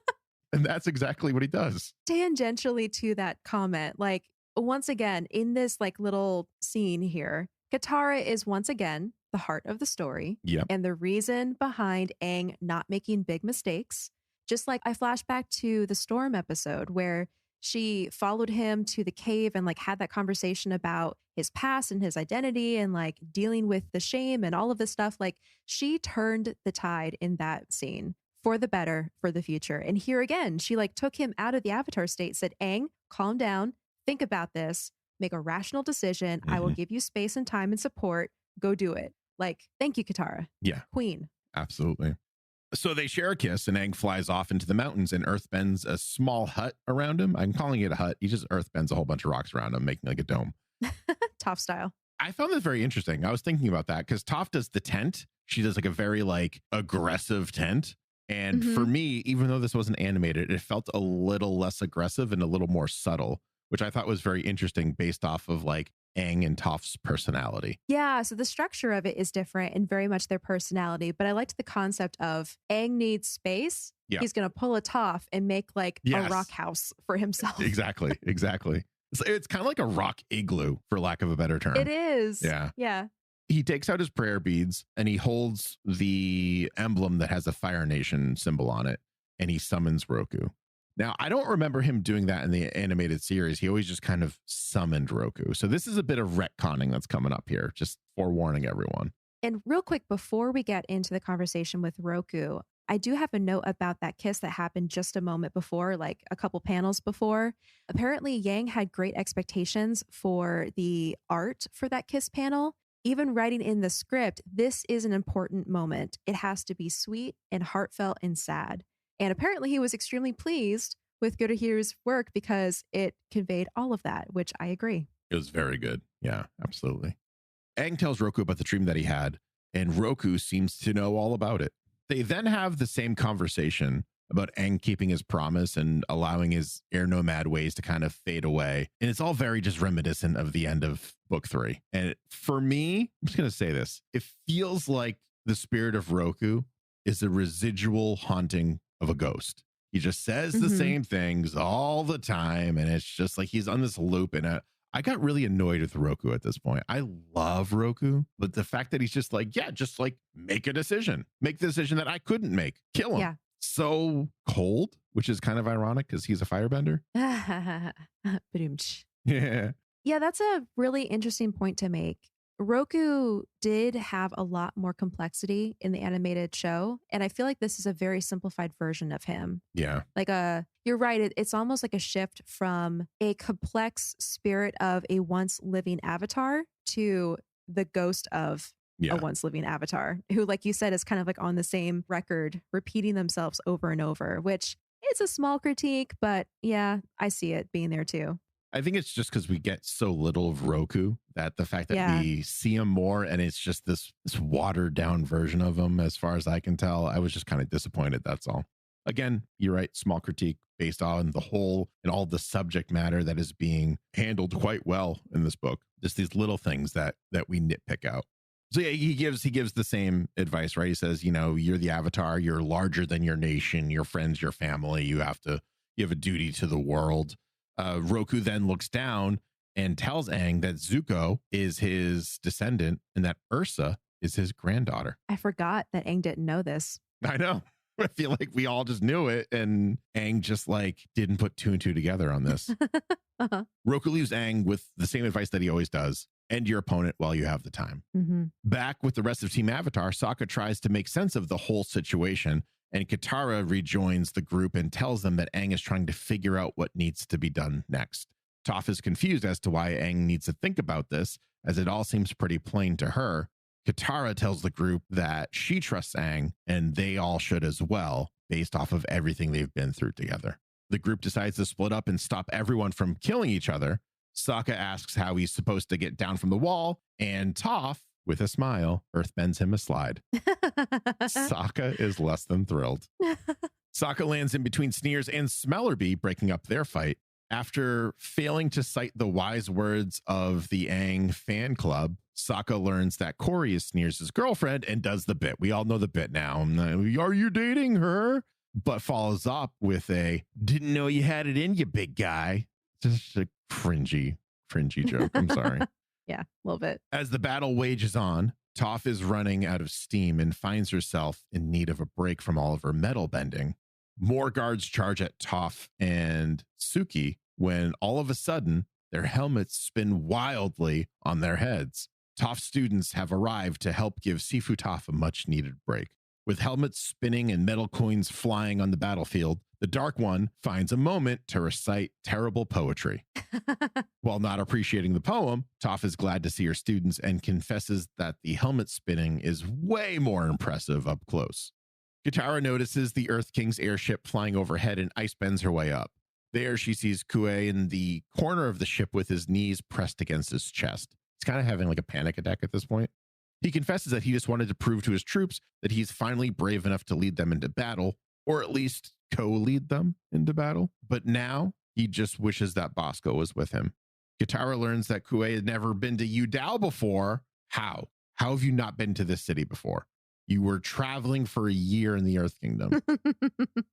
And that's exactly what he does. Tangentially to that comment, like once again, in this like little scene here, Katara is once again the heart of the story and the reason behind Aang not making big mistakes. Just like I flash back to the Storm episode where she followed him to the cave and like had that conversation about his past and his identity and like dealing with the shame and all of this stuff. Like she turned the tide in that scene for the better for the future. And here again, she like took him out of the Avatar state, said, Aang, calm down, think about this, make a rational decision. I will give you space and time and support. Go do it. Like, thank you, Katara. Yeah. Queen. Absolutely. So they share a kiss and Aang flies off into the mountains and earthbends a small hut around him. I'm calling it a hut. He just earthbends a whole bunch of rocks around him, making like a dome. Toph style. I found this very interesting. I was thinking about that because Toph does the tent. She does like a very like aggressive tent. And for me, even though this wasn't animated, it felt a little less aggressive and a little more subtle, which I thought was very interesting based off of like Aang and Toph's personality. Yeah, so the structure of it is different and very much their personality. But I liked the concept of Aang needs space. Yeah. He's going to pull a Toph and make like a rock house for himself. Exactly. It's kind of like a rock igloo, for lack of a better term. It is. Yeah. He takes out his prayer beads and he holds the emblem that has a Fire Nation symbol on it, and he summons Roku. Now, I don't remember him doing that in the animated series. He always just kind of summoned Roku. So this is a bit of retconning that's coming up here, just forewarning everyone. And real quick, before we get into the conversation with Roku, I do have a note about that kiss that happened just a moment before, like a couple panels before. Apparently, Yang had great expectations for the art for that kiss panel. Even writing in the script, this is an important moment. It has to be sweet and heartfelt and sad. And apparently he was extremely pleased with Gurahiru's work because it conveyed all of that, which I agree. It was very good. Yeah, absolutely. Aang tells Roku about the dream that he had, and Roku seems to know all about it. They then have the same conversation about Aang keeping his promise and allowing his air nomad ways to kind of fade away. And it's all very just reminiscent of the end of book 3. And for me, I'm just going to say this. It feels like the spirit of Roku is a residual haunting of a ghost. He just says the same things all the time. And it's just like he's on this loop. And I got really annoyed with Roku at this point. I love Roku, but the fact that he's just like, yeah, just like make a decision, make the decision that I couldn't make, kill him. Yeah. So cold, which is kind of ironic because he's a firebender. Yeah. Yeah, that's a really interesting point to make. Roku did have a lot more complexity in the animated show, and I feel like this is a very simplified version of him. Yeah. Like you're right, it's almost like a shift from a complex spirit of a once living avatar to the ghost of a once living avatar, who, like you said, is kind of like on the same record, repeating themselves over and over, which is a small critique, but yeah, I see it being there too. I think it's just because we get so little of Roku that the fact that we see him more and it's just this watered down version of him, as far as I can tell, I was just kind of disappointed. That's all. Again, you're right. Small critique based on the whole and all the subject matter that is being handled quite well in this book. Just these little things that we nitpick out. So yeah, he gives the same advice, right? He says, you're the avatar, you're larger than your nation, your friends, your family. You have a duty to the world. Roku then looks down and tells Aang that Zuko is his descendant and that Ursa is his granddaughter. I forgot that Aang didn't know this. I know. I feel like we all just knew it, and Aang just like didn't put 2 and 2 together on this. Roku leaves Aang with the same advice that he always does. End your opponent while you have the time. Back with the rest of Team Avatar, Sokka tries to make sense of the whole situation, and Katara rejoins the group and tells them that Aang is trying to figure out what needs to be done next. Toph is confused as to why Aang needs to think about this, as it all seems pretty plain to her. Katara tells the group that she trusts Aang, and they all should as well, based off of everything they've been through together. The group decides to split up and stop everyone from killing each other. Sokka asks how he's supposed to get down from the wall, and Toph, with a smile, earthbends him a slide. Sokka is less than thrilled. Sokka lands in between Sneers and Smellerbee, breaking up their fight. After failing to cite the wise words of the Aang fan club, Sokka learns that Corey is Sneers' girlfriend and does the bit. We all know the bit now. Are you dating her? But follows up with a, didn't know you had it in you, big guy. Just a cringy joke. I'm sorry. Yeah, a little bit. As the battle wages on, Toph is running out of steam and finds herself in need of a break from all of her metal bending. More guards charge at Toph and Suki when all of a sudden their helmets spin wildly on their heads. Toph's students have arrived to help give Sifu Toph a much needed break. With helmets spinning and metal coins flying on the battlefield, the Dark One finds a moment to recite terrible poetry. While not appreciating the poem, Toph is glad to see her students and confesses that the helmet spinning is way more impressive up close. Katara notices the Earth King's airship flying overhead and ice bends her way up. There, she sees Kuei in the corner of the ship with his knees pressed against his chest. He's kind of having like a panic attack at this point. He confesses that he just wanted to prove to his troops that he's finally brave enough to lead them into battle, or at least co-lead them into battle. But now he just wishes that Bosco was with him. Katara learns that Kuei had never been to Udao before. How? How have you not been to this city before? You were traveling for a year in the Earth Kingdom.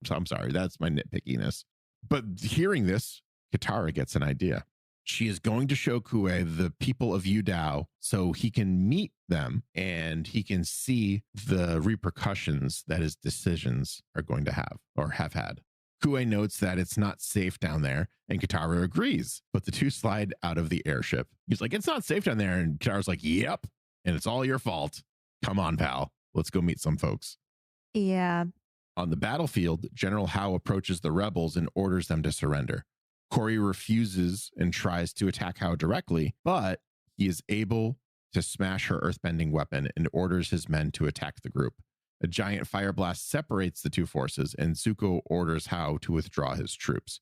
So I'm sorry, that's my nitpickiness. But hearing this, Katara gets an idea. She is going to show Kuei the people of Udao so he can meet them and he can see the repercussions that his decisions are going to have or have had. Kuei notes that it's not safe down there, and Katara agrees, but the two slide out of the airship. He's like, it's not safe down there. And Katara's like, yep, and it's all your fault. Come on, pal. Let's go meet some folks. Yeah. On the battlefield, General Hao approaches the rebels and orders them to surrender. Corey refuses and tries to attack Hao directly, but he is able to smash her earthbending weapon and orders his men to attack the group. A giant fire blast separates the two forces, and Zuko orders Hao to withdraw his troops.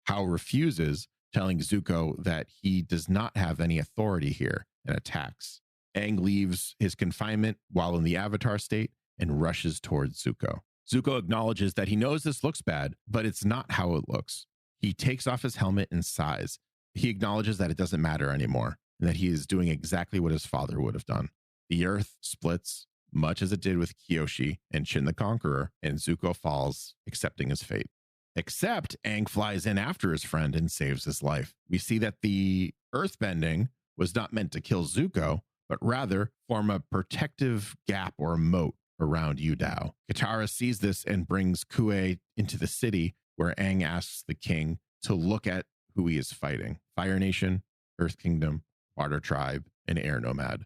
Hao refuses, telling Zuko that he does not have any authority here, and attacks. Aang leaves his confinement while in the Avatar state and rushes towards Zuko. Zuko acknowledges that he knows this looks bad, but it's not how it looks. He takes off his helmet and sighs. He acknowledges that it doesn't matter anymore and that he is doing exactly what his father would have done. The earth splits, much as it did with Kyoshi and Shin the Conqueror, and Zuko falls, accepting his fate. Except Aang flies in after his friend and saves his life. We see that the earthbending was not meant to kill Zuko, but rather form a protective gap or moat around Yudao. Katara sees this and brings Kue into the city, where Aang asks the king to look at who he is fighting: Fire Nation, Earth Kingdom, Water Tribe, and Air Nomad.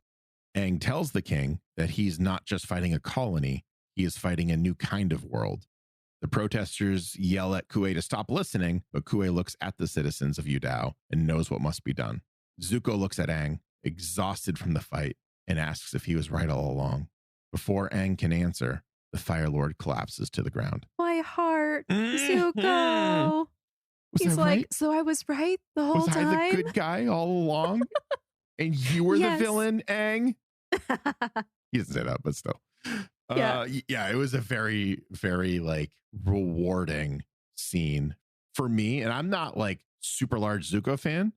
Aang tells the king that he's not just fighting a colony, he is fighting a new kind of world. The protesters yell at Kue to stop listening, but Kue looks at the citizens of Yudao and knows what must be done. Zuko looks at Aang, exhausted from the fight, and asks if he was right all along. Before Aang can answer, the Fire Lord collapses to the ground. My heart, Zuko. He's like, right? So I was right the whole time? Was I the good guy all along? And you were the villain, Aang? He doesn't say that, but still. Yeah, it was a very, very like rewarding scene for me. And I'm not like super large Zuko fan.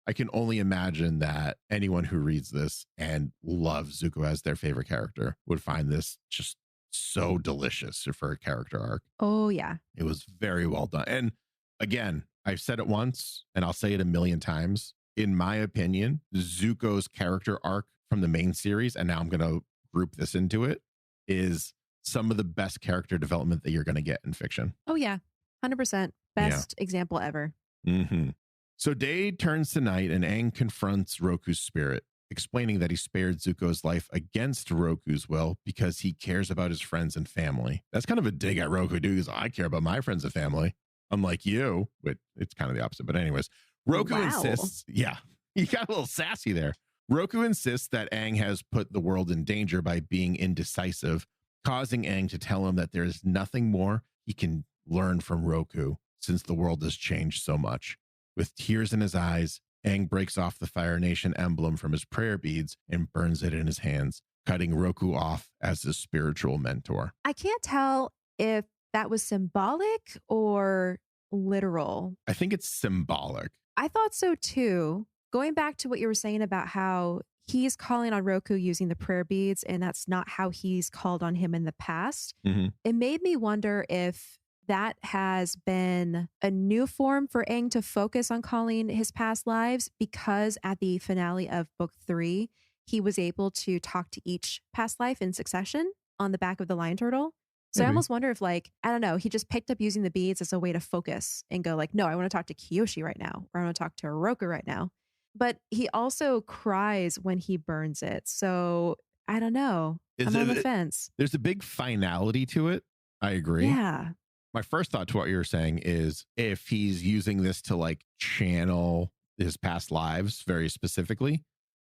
I can only imagine that anyone who reads this and loves Zuko as their favorite character would find this just so delicious for a character arc. Oh, yeah. It was very well done. And again, I've said it once and I'll say it a million times. In my opinion, Zuko's character arc from the main series, and now I'm going to group this into it, is some of the best character development that you're going to get in fiction. Oh, yeah. 100%. Best example ever. Mm-hmm. So day turns to night and Aang confronts Roku's spirit, explaining that he spared Zuko's life against Roku's will because he cares about his friends and family. That's kind of a dig at Roku, dude, because I care about my friends and family. Unlike you, but it's kind of the opposite. But anyways, Roku insists, he got a little sassy there. Roku insists that Aang has put the world in danger by being indecisive, causing Aang to tell him that there is nothing more he can learn from Roku since the world has changed so much. With tears in his eyes, Aang breaks off the Fire Nation emblem from his prayer beads and burns it in his hands, cutting Roku off as his spiritual mentor. I can't tell if that was symbolic or literal. I think it's symbolic. I thought so too. Going back to what you were saying about how he's calling on Roku using the prayer beads, and that's not how he's called on him in the past. Mm-hmm. It made me wonder if that has been a new form for Aang to focus on calling his past lives, because at the finale of book 3, he was able to talk to each past life in succession on the back of the lion turtle. So Maybe. I almost wonder if, like, I don't know, he just picked up using the beads as a way to focus and go like, no, I want to talk to Kyoshi right now, or I want to talk to Roku right now. But he also cries when he burns it. So I don't know. I'm on the fence. There's a big finality to it. I agree. Yeah. My first thought to what you're saying is if he's using this to like channel his past lives very specifically,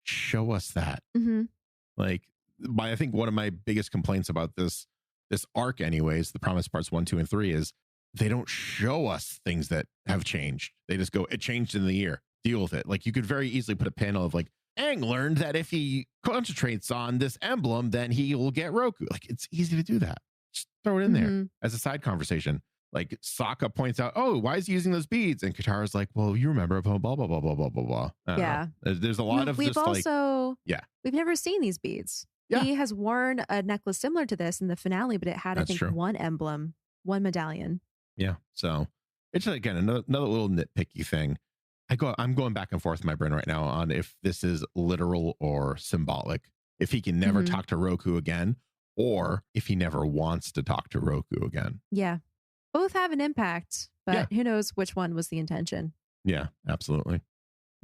show us that. Mm-hmm. Like, I think one of my biggest complaints about this arc anyways, the Promise Parts 1, 2, and 3, is they don't show us things that have changed. They just go, it changed in the year. Deal with it. Like, you could very easily put a panel of like, Aang learned that if he concentrates on this emblem, then he will get Roku. Like, it's easy to do that. Just throw it in there as a side conversation. Like, Sokka points out, oh, why is he using those beads? And Katara's like, well, you remember blah, blah, blah, blah, blah, blah, blah, blah. Yeah. There's a lot of we've just also, like, yeah. We've never seen these beads. Yeah. He has worn a necklace similar to this in the finale, but it had, That's I think, true. one emblem, one medallion. Yeah. So it's, again, another little nitpicky thing. I'm going back and forth in my brain right now on if this is literal or symbolic. If he can never talk to Roku again, or if he never wants to talk to Roku again. Yeah. Both have an impact, but who knows which one was the intention. Yeah, absolutely.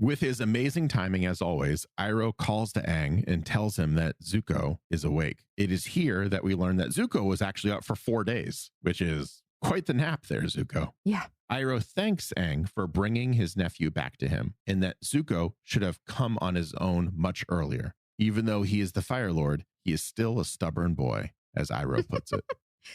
With his amazing timing, as always, Iroh calls to Aang and tells him that Zuko is awake. It is here that we learn that Zuko was actually up for 4 days, which is quite the nap there, Zuko. Yeah. Iroh thanks Aang for bringing his nephew back to him, and that Zuko should have come on his own much earlier. Even though he is the Fire Lord, he is still a stubborn boy, as Iroh puts it.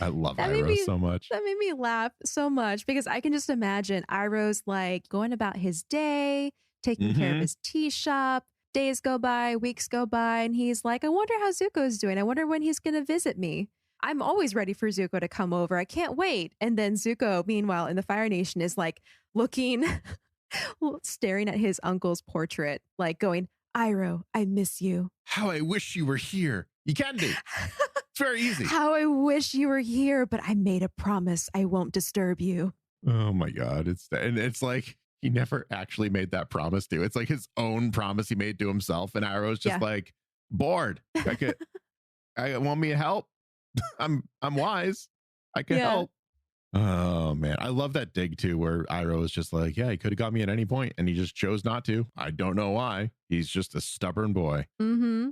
I love Iroh so much. That made me laugh so much because I can just imagine Iroh's like going about his day, taking care of his tea shop. Days go by, weeks go by, and he's like, I wonder how Zuko's doing. I wonder when he's going to visit me. I'm always ready for Zuko to come over. I can't wait. And then Zuko, meanwhile, in the Fire Nation is like looking, staring at his uncle's portrait, like going, Iroh, I miss you. How I wish you were here. You can do. It's very easy. How I wish you were here, but I made a promise I won't disturb you. Oh my God. It's like he never actually made that promise to. It's like his own promise he made to himself. And Iroh's just like bored. I want me to help. I'm wise. I can help. Oh man. I love that dig too, where Iroh is just like, yeah, he could have got me at any point and he just chose not to. I don't know why. He's just a stubborn boy. Mm-hmm.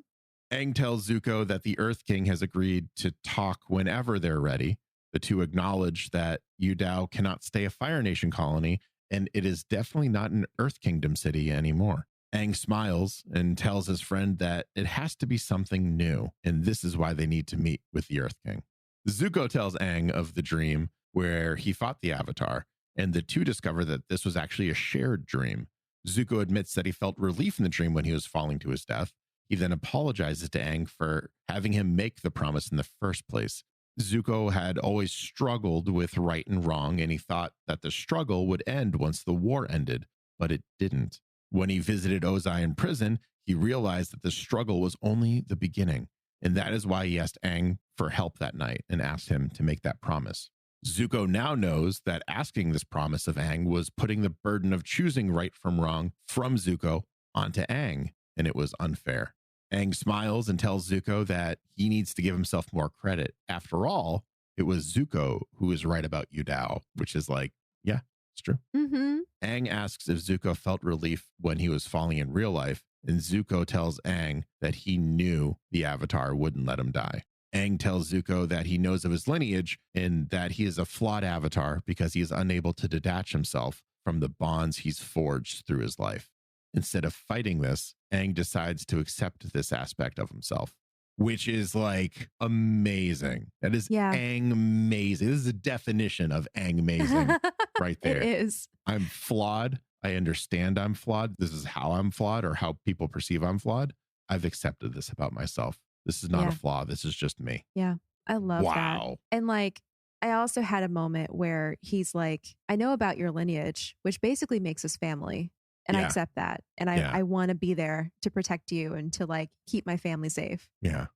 Aang tells Zuko that the Earth King has agreed to talk whenever they're ready. The two acknowledge that Udao cannot stay a Fire Nation colony, and it is definitely not an Earth Kingdom city anymore. Aang smiles and tells his friend that it has to be something new, and this is why they need to meet with the Earth King. Zuko tells Aang of the dream where he fought the Avatar, and the two discover that this was actually a shared dream. Zuko admits that he felt relief in the dream when he was falling to his death. He then apologizes to Aang for having him make the promise in the first place. Zuko had always struggled with right and wrong, and he thought that the struggle would end once the war ended, but it didn't. When he visited Ozai in prison, he realized that the struggle was only the beginning, and that is why he asked Aang for help that night and asked him to make that promise. Zuko now knows that asking this promise of Aang was putting the burden of choosing right from wrong from Zuko onto Aang, and it was unfair. Aang smiles and tells Zuko that he needs to give himself more credit. After all, it was Zuko who was right about Udao, which is like, yeah, it's true. Mm-hmm. Aang asks if Zuko felt relief when he was falling in real life, and Zuko tells Aang that he knew the Avatar wouldn't let him die. Aang tells Zuko that he knows of his lineage and that he is a flawed Avatar because he is unable to detach himself from the bonds he's forged through his life. Instead of fighting this, Aang decides to accept this aspect of himself, which is like amazing. That is Aang amazing. This is the definition of Aang amazing right there. It is. I'm flawed. I understand I'm flawed. This is how I'm flawed or how people perceive I'm flawed. I've accepted this about myself. This is not a flaw. This is just me. Yeah. I love that. And like, I also had a moment where he's like, I know about your lineage, which basically makes us family. And I accept that. And I want to be there to protect you and to like keep my family safe. Yeah.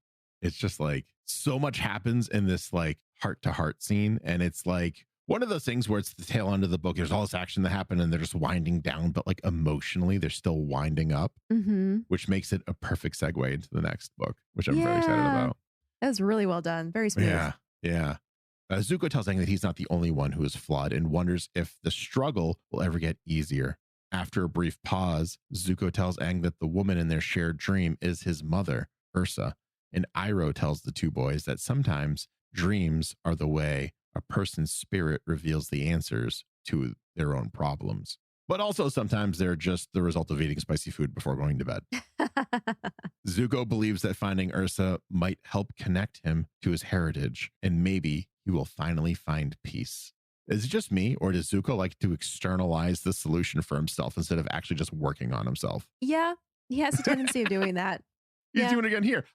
It's just like so much happens in this like heart to heart scene. And it's like one of those things where it's the tail end of the book. There's all this action that happened and they're just winding down, but like emotionally, they're still winding up, which makes it a perfect segue into the next book, which I'm very excited about. That was really well done. Very smooth. Yeah. Yeah. Zuko tells Aang that he's not the only one who is flawed and wonders if the struggle will ever get easier. After a brief pause, Zuko tells Aang that the woman in their shared dream is his mother, Ursa, and Iroh tells the two boys that sometimes dreams are the way a person's spirit reveals the answers to their own problems. But also sometimes they're just the result of eating spicy food before going to bed. Zuko believes that finding Ursa might help connect him to his heritage, and maybe he will finally find peace. Is it just me, or does Zuko like to externalize the solution for himself instead of actually just working on himself? Yeah, he has a tendency of doing that. He's doing it again here.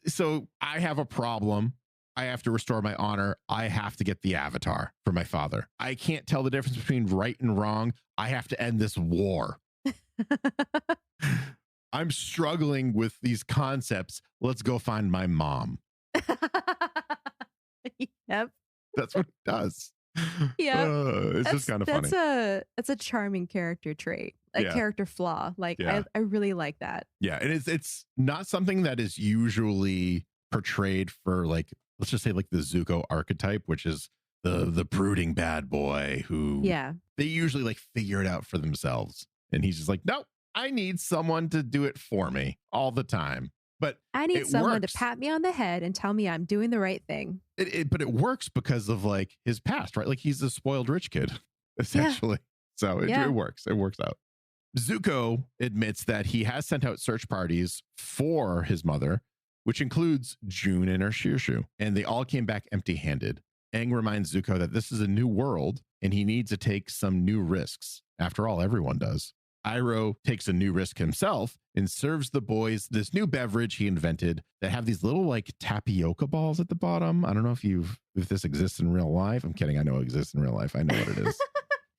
So I have a problem. I have to restore my honor. I have to get the Avatar for my father. I can't tell the difference between right and wrong. I have to end this war. I'm struggling with these concepts. Let's go find my mom. Yep. That's what it does. Yeah, it's just kind of funny. That's a charming character trait, a character flaw. Like I really like that. Yeah, and it's not something that is usually portrayed for like, let's just say like the Zuko archetype, which is the brooding bad boy who they usually like figure it out for themselves, and he's just like, nope, I need someone to do it for me all the time. But I need someone to pat me on the head and tell me I'm doing the right thing. But it works because of like his past, right? Like he's a spoiled rich kid, essentially. So it works. It works out. Zuko admits that he has sent out search parties for his mother, which includes June and her Shirshu, and they all came back empty-handed. Aang reminds Zuko that this is a new world and he needs to take some new risks. After all, everyone does. Iroh takes a new risk himself and serves the boys this new beverage he invented that have these little like tapioca balls at the bottom. I don't know if this exists in real life. I'm kidding. I know it exists in real life. I know what it is.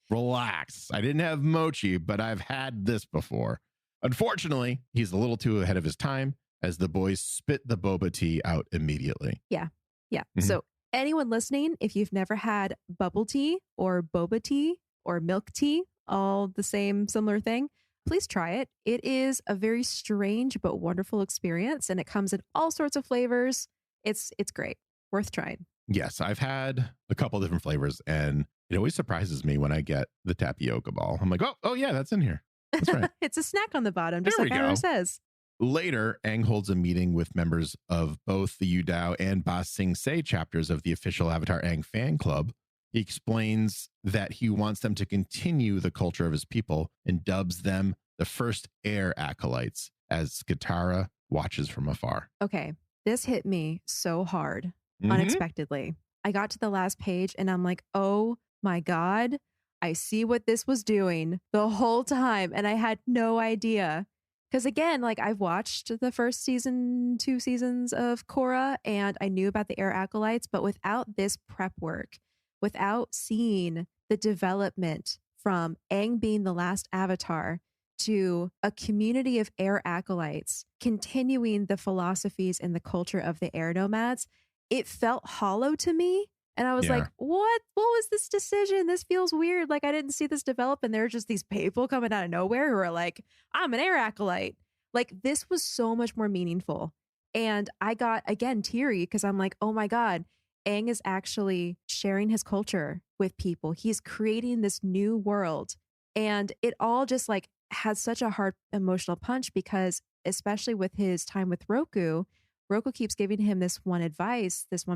Relax. I didn't have mochi, but I've had this before. Unfortunately, he's a little too ahead of his time as the boys spit the boba tea out immediately. Yeah. So anyone listening, if you've never had bubble tea or boba tea or milk tea, all the same similar thing, please try it. It is a very strange but wonderful experience, and it comes in all sorts of flavors. It's great. Worth trying. Yes, I've had a couple different flavors, and it always surprises me when I get the tapioca ball. I'm like, oh yeah, that's in here. That's right. It's a snack on the bottom, just There like we go. Iroh says. Later, Aang holds a meeting with members of both the Yudao and Ba Sing Se chapters of the official Avatar Aang fan club. He explains that he wants them to continue the culture of his people and dubs them the first air acolytes as Katara watches from afar. Okay, this hit me so hard, Mhm. unexpectedly. I got to the last page and I'm like, oh my God, I see what this was doing the whole time. And I had no idea. Because again, like I've watched the first 2 seasons of Korra and I knew about the air acolytes, but without this prep work, without seeing the development from Aang being the last avatar to a community of air acolytes continuing the philosophies and the culture of the air nomads, it felt hollow to me. And I was like, what was this decision? This feels weird. Like I didn't see this develop. And there are just these people coming out of nowhere who are like, I'm an air acolyte. Like this was so much more meaningful. And I got, again, teary because I'm like, oh my God, Aang is actually sharing his culture with people. He's creating this new world. And it all just like has such a hard emotional punch because especially with his time with Roku keeps giving him this one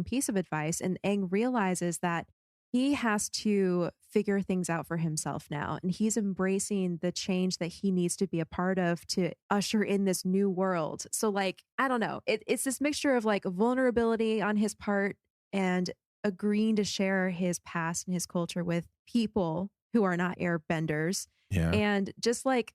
piece of advice, and Aang realizes that he has to figure things out for himself now. And he's embracing the change that he needs to be a part of to usher in this new world. So like, I don't know, it's this mixture of like vulnerability on his part and agreeing to share his past and his culture with people who are not airbenders. Yeah. And just like,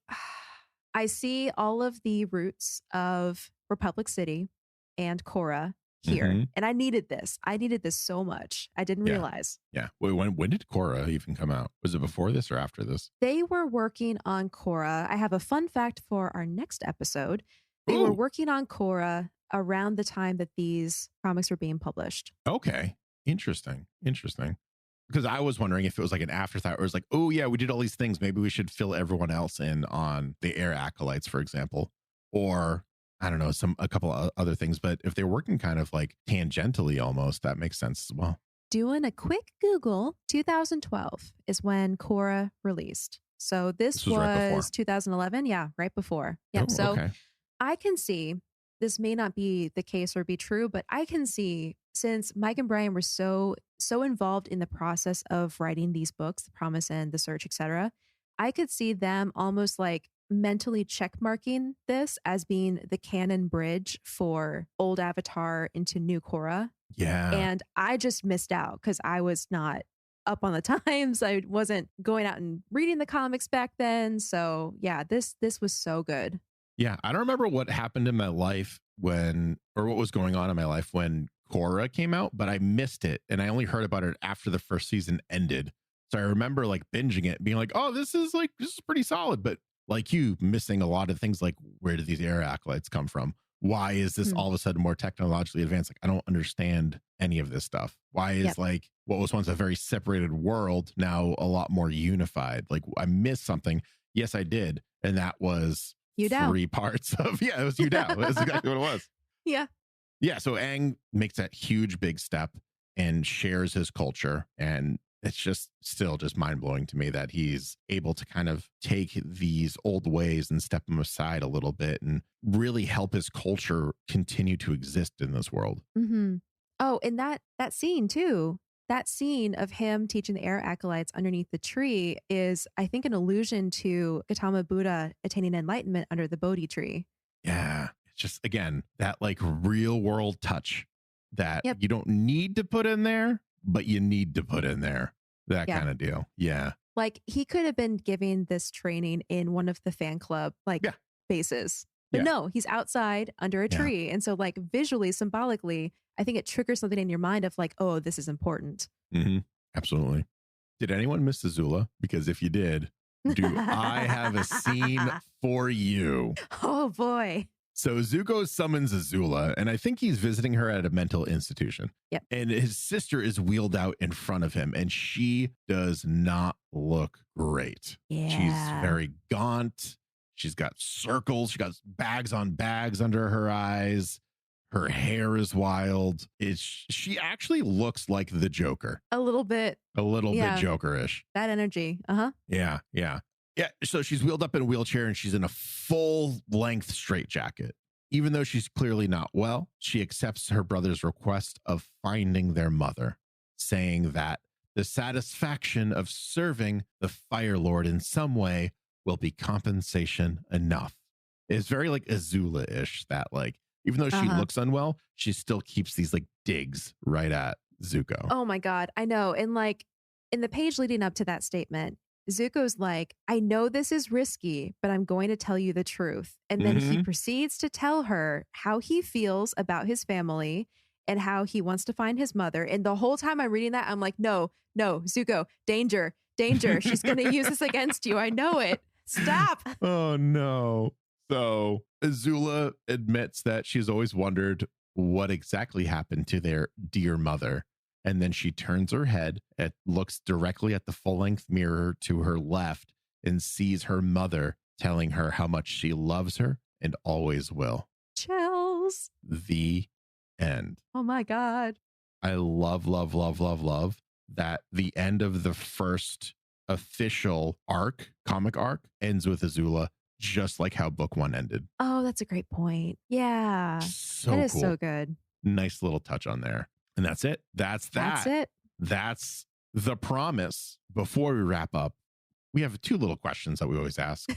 I see all of the roots of Republic City and Korra here. Mhm. And I needed this. I needed this so much. I didn't realize. Yeah. Wait, when did Korra even come out? Was it before this or after this? They were working on Korra. I have a fun fact for our next episode. They were working on Korra around the time that these comics were being published. Okay. Interesting. Because I was wondering if it was like an afterthought or it was like, oh yeah, we did all these things. Maybe we should fill everyone else in on the air acolytes, for example. Or I don't know, a couple of other things. But if they're working kind of like tangentially almost, that makes sense as well. Doing a quick Google, 2012 is when Korra released. So this was right before. 2011. Yeah, right before. Yep. Oh, so okay. I can see, this may not be the case or be true, but I can see, since Mike and Brian were so involved in the process of writing these books, The Promise and The Search, etc., I could see them almost like mentally checkmarking this as being the canon bridge for old Avatar into new Korra. Yeah. And I just missed out because I was not up on the times. I wasn't going out and reading the comics back then. So yeah, this was so good. Yeah. I don't remember what happened in my life what was going on in my life when Korra came out, but I missed it. And I only heard about it after the first season ended. So I remember like binging it, being like, oh, this is pretty solid. But like you, missing a lot of things like, where did these air acolytes come from? Why is this all of a sudden more technologically advanced? Like, I don't understand any of this stuff. Why is like what was once a very separated world now a lot more unified? Like I missed something. Yes, I did. And that was Yudao. 3 parts of, it was Yudao. That's exactly what it was. Yeah. Yeah. So Aang makes that huge, big step and shares his culture. And it's just still just mind blowing to me that he's able to kind of take these old ways and step them aside a little bit and really help his culture continue to exist in this world. Mm-hmm. Oh, and that scene too, that scene of him teaching the air acolytes underneath the tree is, I think, an allusion to Gautama Buddha attaining enlightenment under the Bodhi tree. Yeah. It's just, again, that like real world touch that you don't need to put in there, but you need to put in there. That kind of deal. Yeah. Like he could have been giving this training in one of the fan club Yeah. bases. But Yeah. no, he's outside under a Yeah. tree. And so like visually, symbolically, I think it triggers something in your mind of like, oh, this is important. Mm-hmm. Absolutely. Did anyone miss Azula? Because if you did, do I have a scene for you? Oh boy. So Zuko summons Azula, and I think he's visiting her at a mental institution. Yep. And his sister is wheeled out in front of him, and she does not look great. Yeah. She's very gaunt. She's got circles. She got bags on bags under her eyes. Her hair is wild. She actually looks like the Joker. A little bit. A little Yeah. bit Joker-ish. That energy. Uh-huh. Yeah, yeah. Yeah, so she's wheeled up in a wheelchair and she's in a full-length straitjacket. Even though she's clearly not well, she accepts her brother's request of finding their mother, saying that the satisfaction of serving the Fire Lord in some way will be compensation enough. It's very like Azula-ish, that like, even though she looks unwell, she still keeps these like digs right at Zuko. Oh my God. I know. And like in the page leading up to that statement, Zuko's like, I know this is risky, but I'm going to tell you the truth. And then he proceeds to tell her how he feels about his family and how he wants to find his mother. And the whole time I'm reading that, I'm like, no, Zuko, danger. She's going to use this against you. I know it. Stop. Oh, no. So Azula admits that she's always wondered what exactly happened to their dear mother. And then she turns her head and looks directly at the full-length mirror to her left and sees her mother telling her how much she loves her and always will. Chills. The end. Oh my God. I love that the end of the first official comic arc, ends with Azula, just like how book one ended. Oh, that's a great point. Yeah. So that is cool. so good. Nice little touch on there. And that's it. That's that. That's it. That's the promise. Before we wrap up, we have two little questions that we always ask.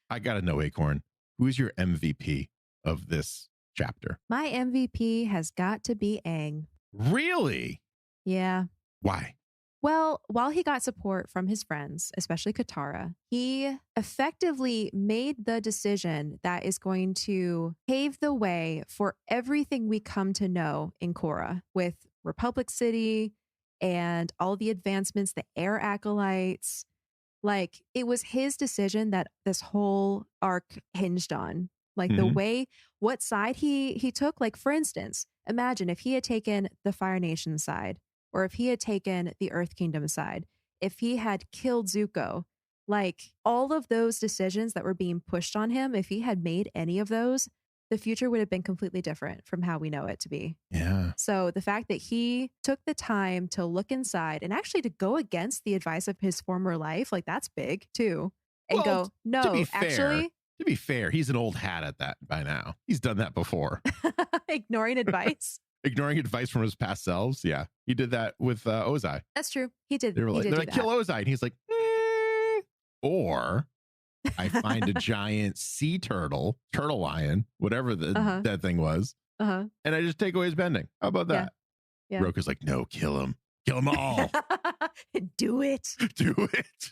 I got to know, Acorn, who is your MVP of this chapter? My MVP has got to be Aang. Really? Yeah. Why? Well, while he got support from his friends, especially Katara, he effectively made the decision that is going to pave the way for everything we come to know in Korra with Republic City and all the advancements, the air acolytes. Like, it was his decision that this whole arc hinged on. Like the way, what side he took. Like, for instance, imagine if he had taken the Fire Nation side, or if he had taken the Earth Kingdom side, if he had killed Zuko, like all of those decisions that were being pushed on him, if he had made any of those, the future would have been completely different from how we know it to be. Yeah. So the fact that he took the time to look inside and actually to go against the advice of his former life, like that's big too. And Well, go, no, actually. To be fair, he's an old hat at that by now. He's done that before. Ignoring advice. Ignoring advice from his past selves. Yeah. He did that with Ozai. That's true. He did. They're he like, did they're do like that. kill Ozai. And he's like, or I find a giant sea turtle lion, whatever that thing was. And I just take away his bending. How about that? Yeah. Roku's like, no, kill him. Kill them all. Do it. Do it.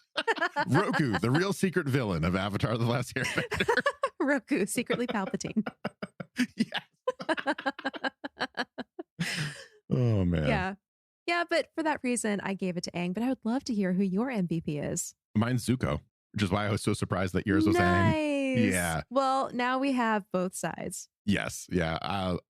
Roku, the real secret villain of Avatar: The Last Airbender. Roku, secretly Palpatine. Yes. Oh, man. Yeah. Yeah, but for that reason, I gave it to Aang. But I would love to hear who your MVP is. Mine's Zuko, which is why I was so surprised that yours was Aang. Yeah. Well, now we have both sides. Yes. Yeah.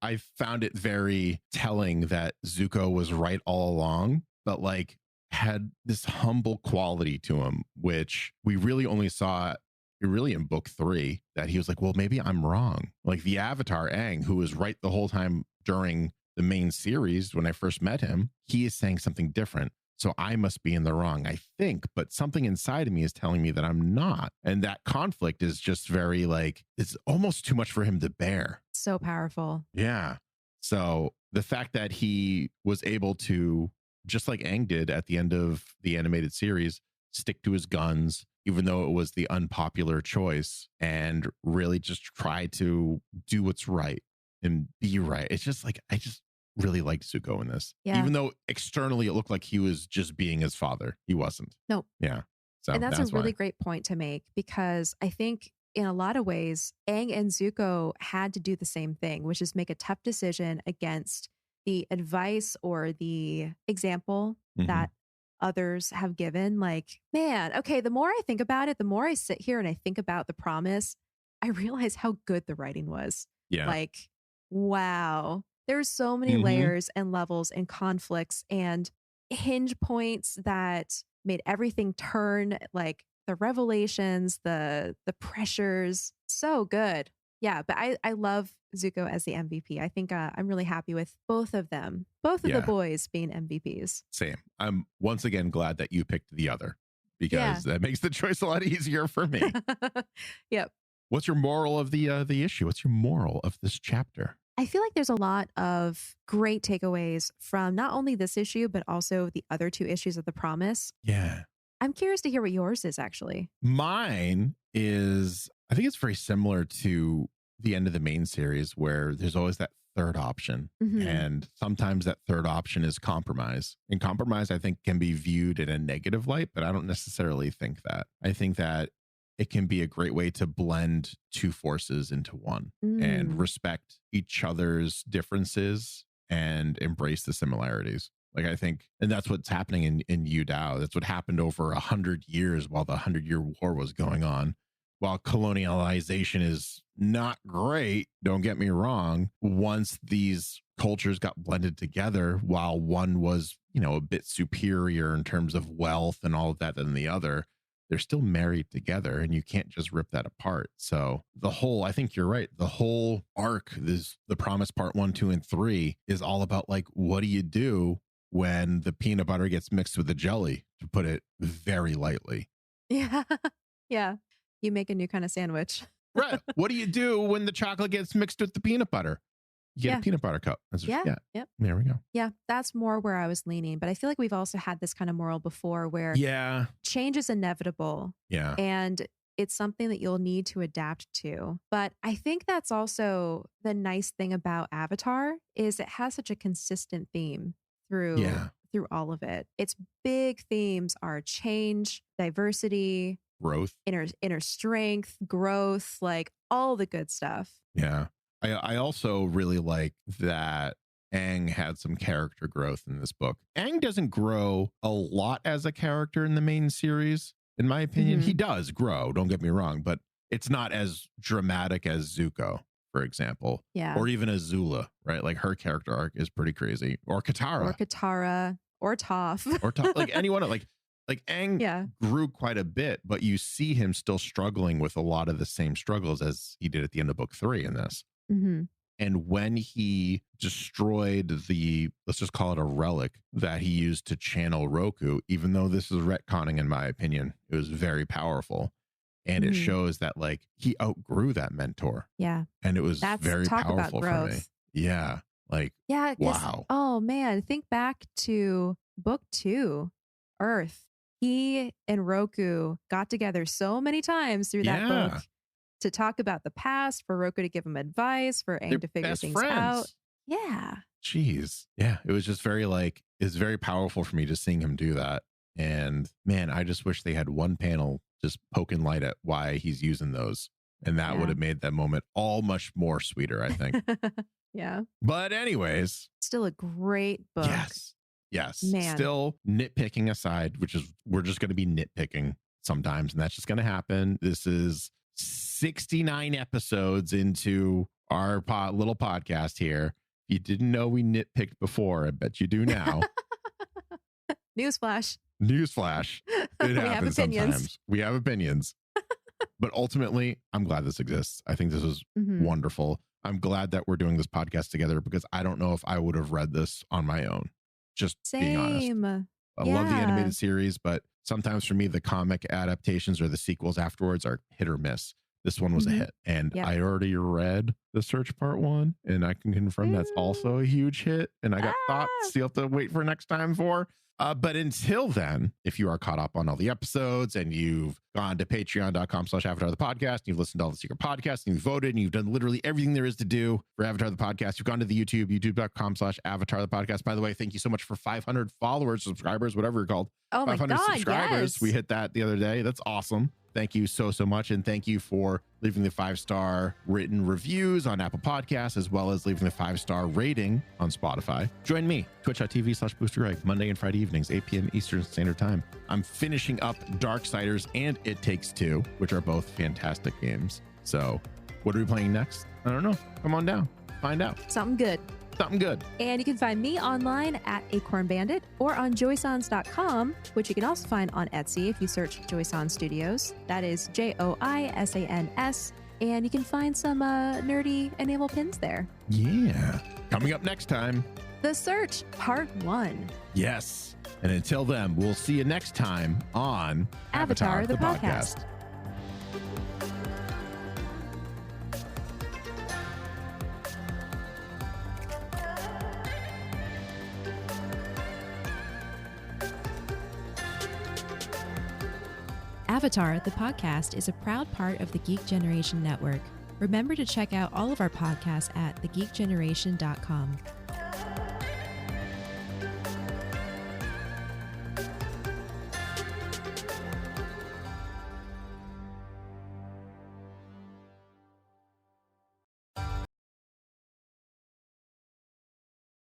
I found it very telling that Zuko was right all along, but like had this humble quality to him, which we really only saw really in book 3, that he was like, well, maybe I'm wrong. Like the Avatar Aang, who was right the whole time during the main series when I first met him, he is saying something different. So I must be in the wrong, I think, but something inside of me is telling me that I'm not. And that conflict is just very like, it's almost too much for him to bear. So powerful. Yeah. So the fact that he was able to, just like Aang did at the end of the animated series, stick to his guns, even though it was the unpopular choice, and really just try to do what's right and be right. It's just like, really liked Zuko in this. Yeah. Even though externally it looked like he was just being his father. He wasn't. Nope. Yeah. So And that's a really why. great point to make, because I think in a lot of ways, Aang and Zuko had to do the same thing, which is make a tough decision against the advice or the example that others have given. Like, man, okay, the more I think about it, the more I sit here and I think about the promise, I realize how good the writing was. Yeah. Like, wow. There's so many layers and levels and conflicts and hinge points that made everything turn, like the revelations, the pressures. So good. Yeah, but I love Zuko as the MVP. I think I'm really happy with both of them, both of the boys being MVPs. Same. I'm once again glad that you picked the other, because that makes the choice a lot easier for me. Yep. What's your moral of the issue? What's your moral of this chapter? I feel like there's a lot of great takeaways from not only this issue, but also the other two issues of The Promise. Yeah. I'm curious to hear what yours is, actually. Mine is, I think it's very similar to the end of the main series, where there's always that third option. And sometimes that third option is compromise. And compromise, I think, can be viewed in a negative light, but I don't necessarily think that. I think that it can be a great way to blend two forces into one and respect each other's differences and embrace the similarities. Like, I think, and that's what's happening in Yu Dao. That's what happened over 100 years while the 100-Year War was going on. While colonialization is not great, don't get me wrong, once these cultures got blended together, while one was, a bit superior in terms of wealth and all of that than the other, they're still married together, and you can't just rip that apart. So I think you're right. The whole arc, The Promise Part 1, 2, and 3 is all about, like, what do you do when the peanut butter gets mixed with the jelly, to put it very lightly? Yeah. Yeah. You make a new kind of sandwich. Right. What do you do when the chocolate gets mixed with the peanut butter? You get a peanut butter cup. Yep. There we go. Yeah, that's more where I was leaning. But I feel like we've also had this kind of moral before, where change is inevitable. Yeah. And it's something that you'll need to adapt to. But I think that's also the nice thing about Avatar, is it has such a consistent theme through all of it. Its big themes are change, diversity, growth, inner strength, growth, like all the good stuff. Yeah. I also really like that Aang had some character growth in this book. Aang doesn't grow a lot as a character in the main series, in my opinion. He does grow, don't get me wrong, but it's not as dramatic as Zuko, for example. Yeah. Or even Azula, right? Like, her character arc is pretty crazy. Or Katara. Or Toph. Or Toph. Like, anyone, like Aang grew quite a bit, but you see him still struggling with a lot of the same struggles as he did at the end of book 3 in this. And when he destroyed let's just call it a relic that he used to channel Roku, even though this is retconning, in my opinion, it was very powerful. And it shows that, like, he outgrew that mentor. Yeah. And it was very powerful for me. Yeah. Like, yeah. Wow. Oh, man. Think back to book 2, Earth. He and Roku got together so many times through that book to talk about the past, for Roku to give him advice, for Aang to figure things out. Yeah. Jeez. Yeah. It was just it's very powerful for me just seeing him do that. And man, I just wish they had one panel just poking light at why he's using those. And that would have made that moment all much more sweeter, I think. Yeah. But anyways. Still a great book. Yes. Man. Still, nitpicking aside, we're just going to be nitpicking sometimes, and that's just going to happen. This is 69 episodes into our little podcast here. If you didn't know we nitpicked before, I bet you do now. Newsflash. It happens sometimes. We have opinions. But ultimately, I'm glad this exists. I think this is wonderful. I'm glad that we're doing this podcast together, because I don't know if I would have read this on my own. Just being honest. I love the animated series, but sometimes for me, the comic adaptations or the sequels afterwards are hit or miss. This one was a hit. And I already read The Search Part 1, and I can confirm that's also a huge hit. And I got thoughts you'll have to wait for next time for. But until then, if you are caught up on all the episodes and you've gone to patreon.com/Avatar the Podcast, you've listened to all the secret podcasts, and you've voted, and you've done literally everything there is to do for Avatar the Podcast, you've gone to the youtube.com/Avatar the Podcast. By the way, thank you so much for 500 followers, subscribers, whatever you're called. Oh my 500 God, subscribers. yes. We hit that the other day. That's awesome. Thank you so much. And thank you for leaving the 5-star written reviews on Apple Podcasts, as well as leaving the 5-star rating on Spotify. Join me, twitch.tv/Booster Greg, Monday and Friday evenings, 8 p.m. Eastern Standard Time. I'm finishing up Darksiders and It Takes Two, which are both fantastic games. So what are we playing next? I don't know. Come on down. Find out. Something good. Something good. And you can find me online at Acorn Bandit or on joysans.com, which you can also find on Etsy if you search Joysan Studios. That is JOISANS. And you can find some nerdy enamel pins there. Yeah. Coming up next time, The Search, Part 1. yes. And until then, we'll see you next time on Avatar the Podcast. Avatar, the podcast, is a proud part of the Geek Generation Network. Remember to check out all of our podcasts at thegeekgeneration.com.